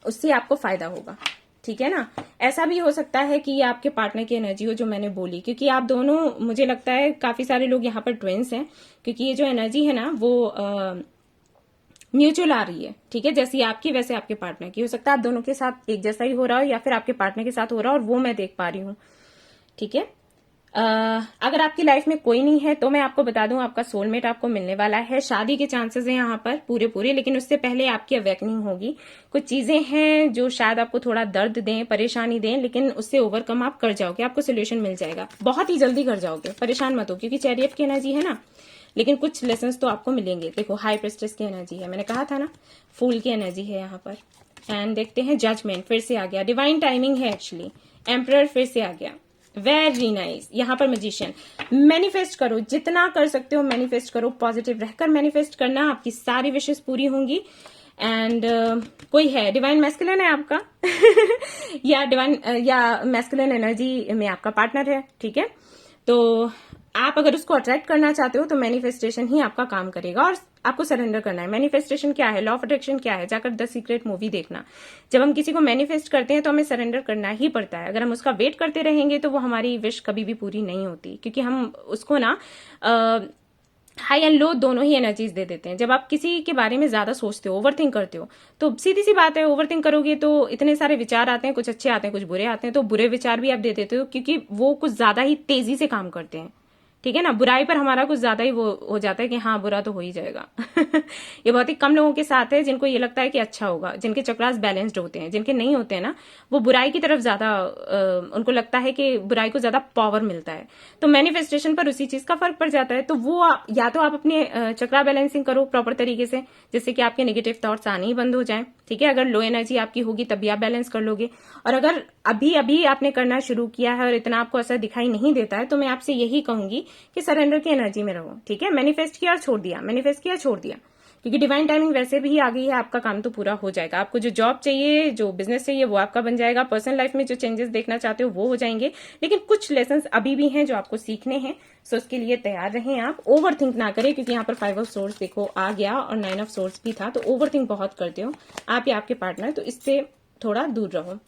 उससे आपको फायदा होगा, ठीक है ना। ऐसा भी हो सकता है कि ये आपके पार्टनर की एनर्जी हो जो मैंने बोली, क्योंकि आप दोनों, मुझे लगता है काफी सारे लोग यहाँ पर ट्विंस हैं, क्योंकि ये जो एनर्जी है ना वो म्यूचुअल आ रही है, ठीक है, जैसी आपकी वैसे आपके पार्टनर की। हो सकता है आप दोनों के साथ एक जैसा ही हो रहा हो, या फिर आपके पार्टनर के साथ हो रहा हो, और वो मैं देख पा रही हूँ, ठीक है। अगर आपकी लाइफ में कोई नहीं है तो मैं आपको बता दूं, आपका सोलमेट आपको मिलने वाला है, शादी के चांसेस हैं यहाँ पर पूरे, लेकिन उससे पहले आपकी अवेकनिंग होगी। कुछ चीजें हैं जो शायद आपको थोड़ा दर्द दें, परेशानी दें, लेकिन उससे ओवरकम आप कर जाओगे, आपको सोल्यूशन मिल जाएगा, बहुत ही जल्दी कर जाओगे, परेशान मत हो, क्योंकि चैरियट की एनर्जी है ना, लेकिन कुछ लेसन तो आपको मिलेंगे। देखो हाई प्रेस्टिस की एनर्जी है, मैंने कहा था ना, फूल की एनर्जी है यहाँ पर, एंड देखते हैं जजमेंट फिर से आ गया, डिवाइन टाइमिंग है एक्चुअली, एम्परर फिर से आ गया, वेरी नाइस। यहाँ पर मैजिशियन, मैनिफेस्ट करो, जितना कर सकते हो मैनिफेस्ट करो, पॉजिटिव रहकर मैनिफेस्ट करना, आपकी सारी विशेष पूरी होंगी। एंड कोई है डिवाइन मैस्कुलिन है आपका या डिवाइन या मैस्कुलिन एनर्जी में आपका पार्टनर है, ठीक है, तो आप अगर उसको अट्रैक्ट करना चाहते हो तो मैनिफेस्टेशन ही आपका काम करेगा, और आपको सरेंडर करना है। मैनिफेस्टेशन क्या है, लॉ ऑफ अट्रैक्शन क्या है, जाकर द सीक्रेट मूवी देखना। जब हम किसी को मैनिफेस्ट करते हैं तो हमें सरेंडर करना ही पड़ता है, अगर हम उसका वेट करते रहेंगे तो वो हमारी विश कभी भी पूरी नहीं होती, क्योंकि हम उसको ना हाई एंड लो दोनों ही एनर्जीज दे देते हैं। जब आप किसी के बारे में ज्यादा सोचते हो, ओवरथिंक करते हो, तो सीधी सी बात है, ओवरथिंक करोगे तो इतने सारे विचार आते हैं, कुछ अच्छे आते हैं, कुछ बुरे आते हैं, तो बुरे विचार भी आप दे देते हो, क्योंकि वो कुछ ज्यादा ही तेजी से काम करते हैं, ठीक है ना। बुराई पर हमारा कुछ ज्यादा ही वो हो जाता है कि हाँ बुरा तो हो ही जाएगा ये बहुत ही कम लोगों के साथ है जिनको ये लगता है कि अच्छा होगा, जिनके चक्रास बैलेंस्ड होते हैं। जिनके नहीं होते हैं ना, वो बुराई की तरफ ज्यादा उनको लगता है कि बुराई को ज्यादा पावर मिलता है, तो मैनिफेस्टेशन पर उसी चीज का फर्क पड़ जाता है। तो वो या तो आप अपने चक्रा बैलेंसिंग करो प्रॉपर तरीके से, जिससे कि आपके नेगेटिव थॉट्स आने ही बंद हो जाए, ठीक है। अगर लो एनर्जी आपकी होगी तभी आप बैलेंस कर लोगे, और अगर अभी अभी आपने करना शुरू किया है और इतना आपको असर दिखाई नहीं देता है, तो मैं आपसे यही कहूंगी कि सरेंडर की एनर्जी में रहो, ठीक है। मैनिफेस्ट किया और छोड़ दिया, मैनिफेस्ट किया छोड़ दिया, क्योंकि डिवाइन टाइमिंग वैसे भी आ गई है, आपका काम तो पूरा हो जाएगा। आपको जो जॉब चाहिए, जो बिजनेस चाहिए, वो आपका बन जाएगा। पर्सनल लाइफ में जो चेंजेस देखना चाहते हो वो हो जाएंगे, लेकिन कुछ लेसन्स अभी भी हैं जो आपको सीखने हैं। सो उसके लिए तैयार रहें। आप ओवर थिंक ना करें, क्योंकि यहाँ पर 5 ऑफ सोर्स देखो आ गया और 9 ऑफ सोर्स भी था, तो ओवर थिंक बहुत करते हो आप या आपके पार्टनर, तो इससे थोड़ा दूर रहो।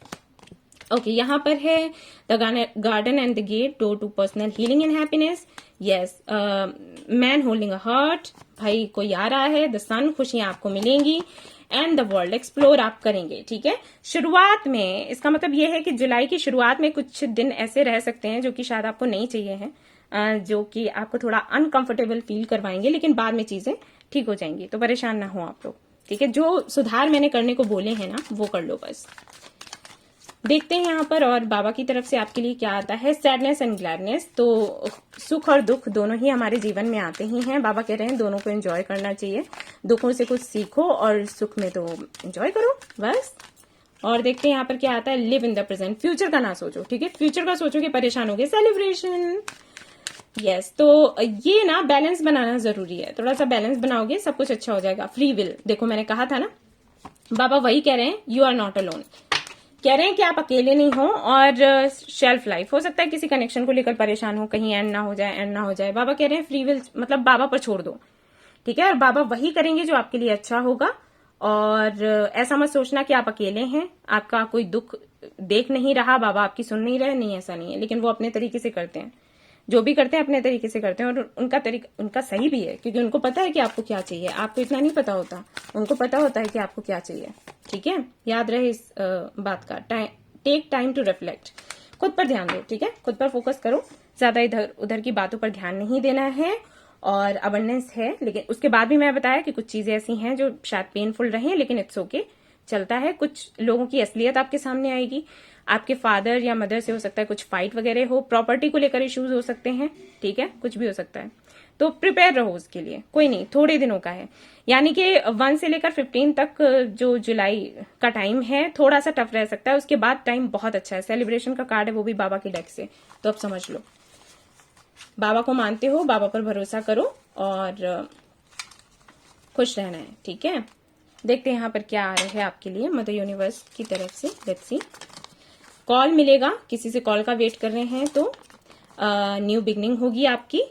ओके, यहाँ पर है the garden and the gate, door to personal healing and happiness. Yes, man holding a heart, भाई कोई आ रहा है। द सन, खुशियां आपको मिलेंगी। एंड द वर्ल्ड, एक्सप्लोर आप करेंगे। ठीक है, शुरुआत में इसका मतलब ये है कि जुलाई की शुरुआत में कुछ दिन ऐसे रह सकते हैं जो कि शायद आपको नहीं चाहिए हैं, जो कि आपको थोड़ा अनकंफर्टेबल फील करवाएंगे, लेकिन बाद में चीजें ठीक हो जाएंगी, तो परेशान ना हो आप लोग। ठीक है, जो सुधार मैंने करने को बोले हैं ना, वो कर लो बस। देखते हैं यहाँ पर और बाबा की तरफ से आपके लिए क्या आता है। सैडनेस एंड ग्लैडनेस, तो सुख और दुख दोनों ही हमारे जीवन में आते ही हैं। बाबा कह रहे हैं दोनों को एंजॉय करना चाहिए, दुखों से कुछ सीखो और सुख में तो एंजॉय करो बस। और देखते हैं यहाँ पर क्या आता है। Live in the present, future का ना सोचो। ठीक है, फ्यूचर का सोचोगे परेशान होगे। सेलिब्रेशन, यस, तो ये ना बैलेंस बनाना जरूरी है। थोड़ा सा बैलेंस बनाओगे सब कुछ अच्छा हो जाएगा। फ्री विल, देखो मैंने कहा था ना, बाबा वही कह रहे हैं, यू आर नॉट अलोन। कह रहे हैं कि आप अकेले नहीं हो। और शेल्फ लाइफ, हो सकता है किसी कनेक्शन को लेकर परेशान हो, कहीं एंड ना हो जाए, एंड ना हो जाए। बाबा कह रहे हैं फ्री विल मतलब बाबा पर छोड़ दो। ठीक है, और बाबा वही करेंगे जो आपके लिए अच्छा होगा। और ऐसा मत सोचना कि आप अकेले हैं, आपका कोई दुख देख नहीं रहा, बाबा आपकी सुन नहीं रहे, नहीं ऐसा नहीं है। लेकिन वो अपने तरीके से करते हैं, जो भी करते हैं अपने तरीके से करते हैं, और उनका तरीका उनका सही भी है, क्योंकि उनको पता है कि आपको क्या चाहिए। आपको इतना नहीं पता होता, उनको पता होता है कि आपको क्या चाहिए। ठीक है, याद रहे इस बात का। टेक टाइम टू रिफ्लेक्ट, खुद पर ध्यान दो। ठीक है, खुद पर फोकस करो, ज्यादा इधर उधर की बातों पर ध्यान नहीं देना है। और अबंडेंस है, लेकिन उसके बाद भी मैं बताया कि कुछ चीजें ऐसी हैं जो शायद पेनफुल रहे, लेकिन इट्स ओके, चलता है। कुछ लोगों की असलियत आपके सामने आएगी। आपके फादर या मदर से हो सकता है कुछ फाइट वगैरह हो, प्रॉपर्टी को लेकर इश्यूज हो सकते हैं। ठीक है, कुछ भी हो सकता है, तो प्रिपेयर रहो उसके लिए। कोई नहीं, थोड़े दिनों का है, यानी कि 1 से लेकर 15 तक जो जुलाई का टाइम है थोड़ा सा टफ रह सकता है। उसके बाद टाइम बहुत अच्छा है। सेलिब्रेशन का कार्ड है, वो भी बाबा के डेक से, तो अब समझ लो। बाबा को मानते हो, बाबा पर भरोसा करो और खुश रहना है। ठीक है, देखते हैं यहाँ पर क्या आ रहा है आपके लिए मदर यूनिवर्स की तरफ से। लेट्स सी, कॉल मिलेगा, किसी से कॉल का वेट कर रहे हैं तो न्यू बिगनिंग होगी आपकी।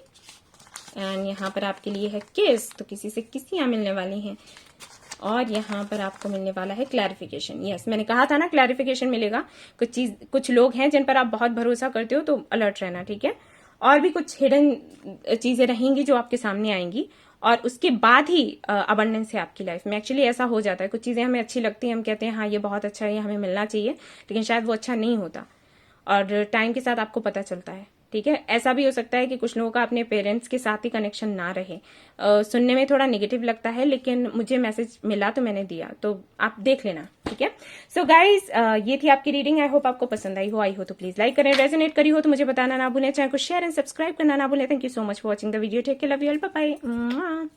एंड यहाँ पर आपके लिए है किस, तो किसी से किसियां मिलने वाली हैं। और यहाँ पर आपको मिलने वाला है क्लैरिफिकेशन। यस, मैंने कहा था ना क्लैरिफिकेशन मिलेगा। कुछ लोग हैं जिन पर आप बहुत भरोसा करते हो, तो अलर्ट रहना। ठीक है, और भी कुछ हिडन चीजें रहेंगी जो आपके सामने आएंगी, और उसके बाद ही अबंडेंस है आपकी लाइफ में। एक्चुअली ऐसा हो जाता है, कुछ चीजें हमें अच्छी लगती हैं, हम कहते हैं हाँ ये बहुत अच्छा है, ये हमें मिलना चाहिए, लेकिन शायद वो अच्छा नहीं होता, और टाइम के साथ आपको पता चलता है। ठीक है, ऐसा भी हो सकता है कि कुछ लोगों का अपने पेरेंट्स के साथ ही कनेक्शन ना रहे। सुनने में थोड़ा नेगेटिव लगता है, लेकिन मुझे मैसेज मिला तो मैंने दिया, तो आप देख लेना। ठीक है, सो गाइज ये थी आपकी रीडिंग। आई होप आपको पसंद आई हो तो प्लीज लाइक करें, रेजोनेट करी हो तो मुझे बताना ना भूलें, चैनल को शेयर एंड सब्सक्राइब करना ना भूलें। Thank you so much for watching the video. Take care, love you all, bye bye.